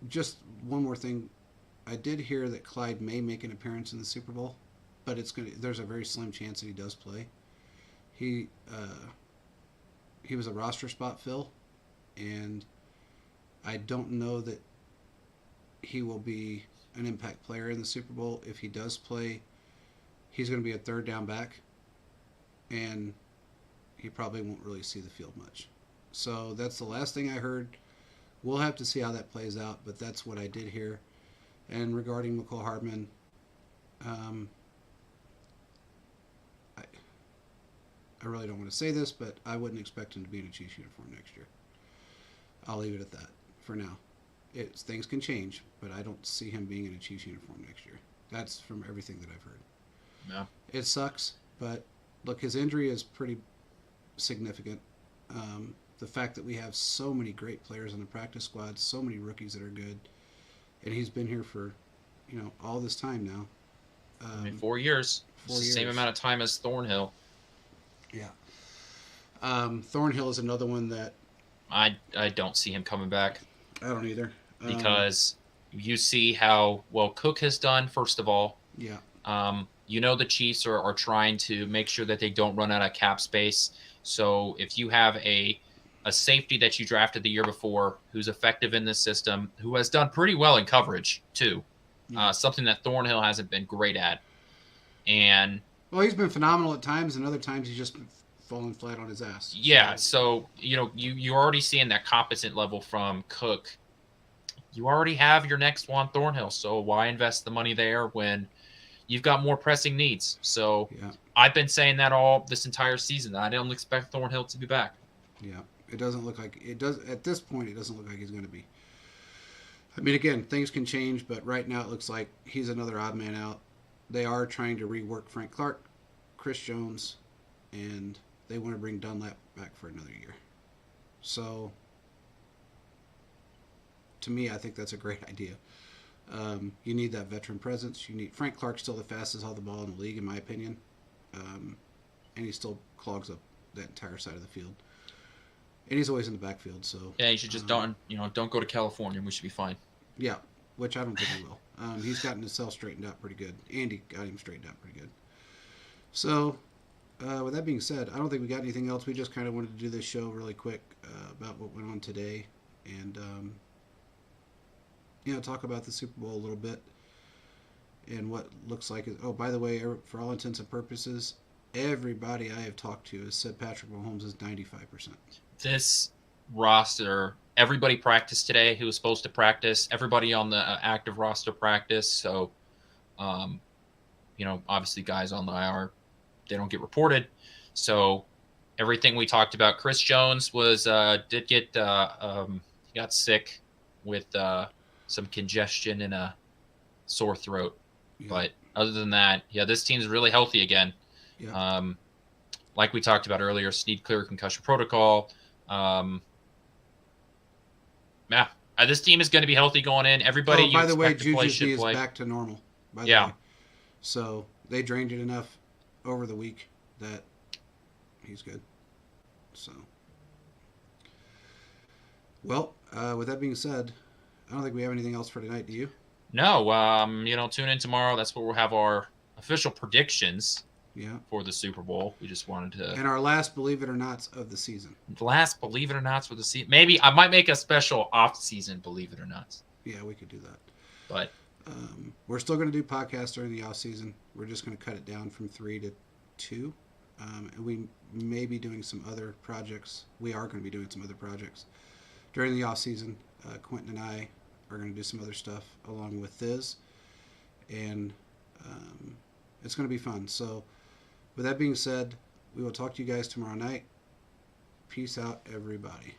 just one more thing. I did hear that Clyde may make an appearance in the Super Bowl, but there's a very slim chance that he does play. He was a roster spot fill, and I don't know that he will be an impact player in the Super Bowl. If he does play, he's going to be a third down back, and he probably won't really see the field much. So that's the last thing I heard. We'll have to see how that plays out, but that's what I did hear. And regarding McCole Hardman, I really don't want to say this, but I wouldn't expect him to be in a Chiefs uniform next year. I'll leave it at that for now. Things can change, but I don't see him being in a Chiefs uniform next year. That's from everything that I've heard. No. It sucks, but look, his injury is pretty significant. The fact that we have so many great players on the practice squad, so many rookies that are good, and he's been here for, all this time now. 4 years. 4 years. The same amount of time as Thornhill. Yeah. Thornhill is another one that I don't see him coming back. I don't either. Because you see how well Cook has done, first of all. Yeah. The Chiefs are trying to make sure that they don't run out of cap space. So if you have a a safety that you drafted the year before, who's effective in this system, who has done pretty well in coverage too, something that Thornhill hasn't been great at. And well, he's been phenomenal at times, and other times he's just fallen flat on his ass. yeah, so you're already seeing that competent level from Cook. You already have your next Juan Thornhill, so why invest the money there when you've got more pressing needs? So yeah. I've been saying that all this entire season. I don't expect Thornhill to be back. Yeah, it doesn't look like it does at this point. It doesn't look like he's going to be. I mean, again, things can change, but right now it looks like he's another odd man out. They are trying to rework Frank Clark, Chris Jones, and they want to bring Dunlap back for another year. So, to me, I think that's a great idea. You need that veteran presence. You need Frank Clark's still the fastest off the ball in the league, in my opinion, and he still clogs up that entire side of the field. And he's always in the backfield, so yeah, you should just don't go to California, and we should be fine. Yeah, which I don't think he will. He's gotten himself straightened out pretty good. Andy got him straightened out pretty good. So, with that being said, I don't think we got anything else. We just kind of wanted to do this show really quick about what went on today, and talk about the Super Bowl a little bit and what looks like. Oh, by the way, for all intents and purposes, everybody I have talked to has said Patrick Mahomes is 95%. This roster, everybody practiced today who was supposed to practice. Everybody on the active roster practiced. So, obviously guys on the IR, they don't get reported. So everything we talked about, Chris Jones did get he got sick with some congestion and a sore throat. Yeah. But other than that, yeah, this team's really healthy again. Yeah. Like we talked about earlier, Snead clear concussion protocol. This team is going to be healthy going in. Everybody. Oh, by the way, Juju's knee is back to normal. By the way. So they drained it enough over the week that he's good. So, well, with that being said, I don't think we have anything else for tonight. Do you? No. Tune in tomorrow. That's where we'll have our official predictions. Yeah. For the Super Bowl. We just wanted to. And our last Believe It or Nots of the season. Last Believe It or Nots for the season. Maybe I might make a special off-season Believe It or Nots. Yeah, we could do that. But we're still going to do podcasts during the off-season. We're just going to cut it down from 3 to 2. And we may be doing some other projects. We are going to be doing some other projects. During the off-season, Quentin and I are going to do some other stuff along with Thiz. And it's going to be fun. So, with that being said, we will talk to you guys tomorrow night. Peace out, everybody.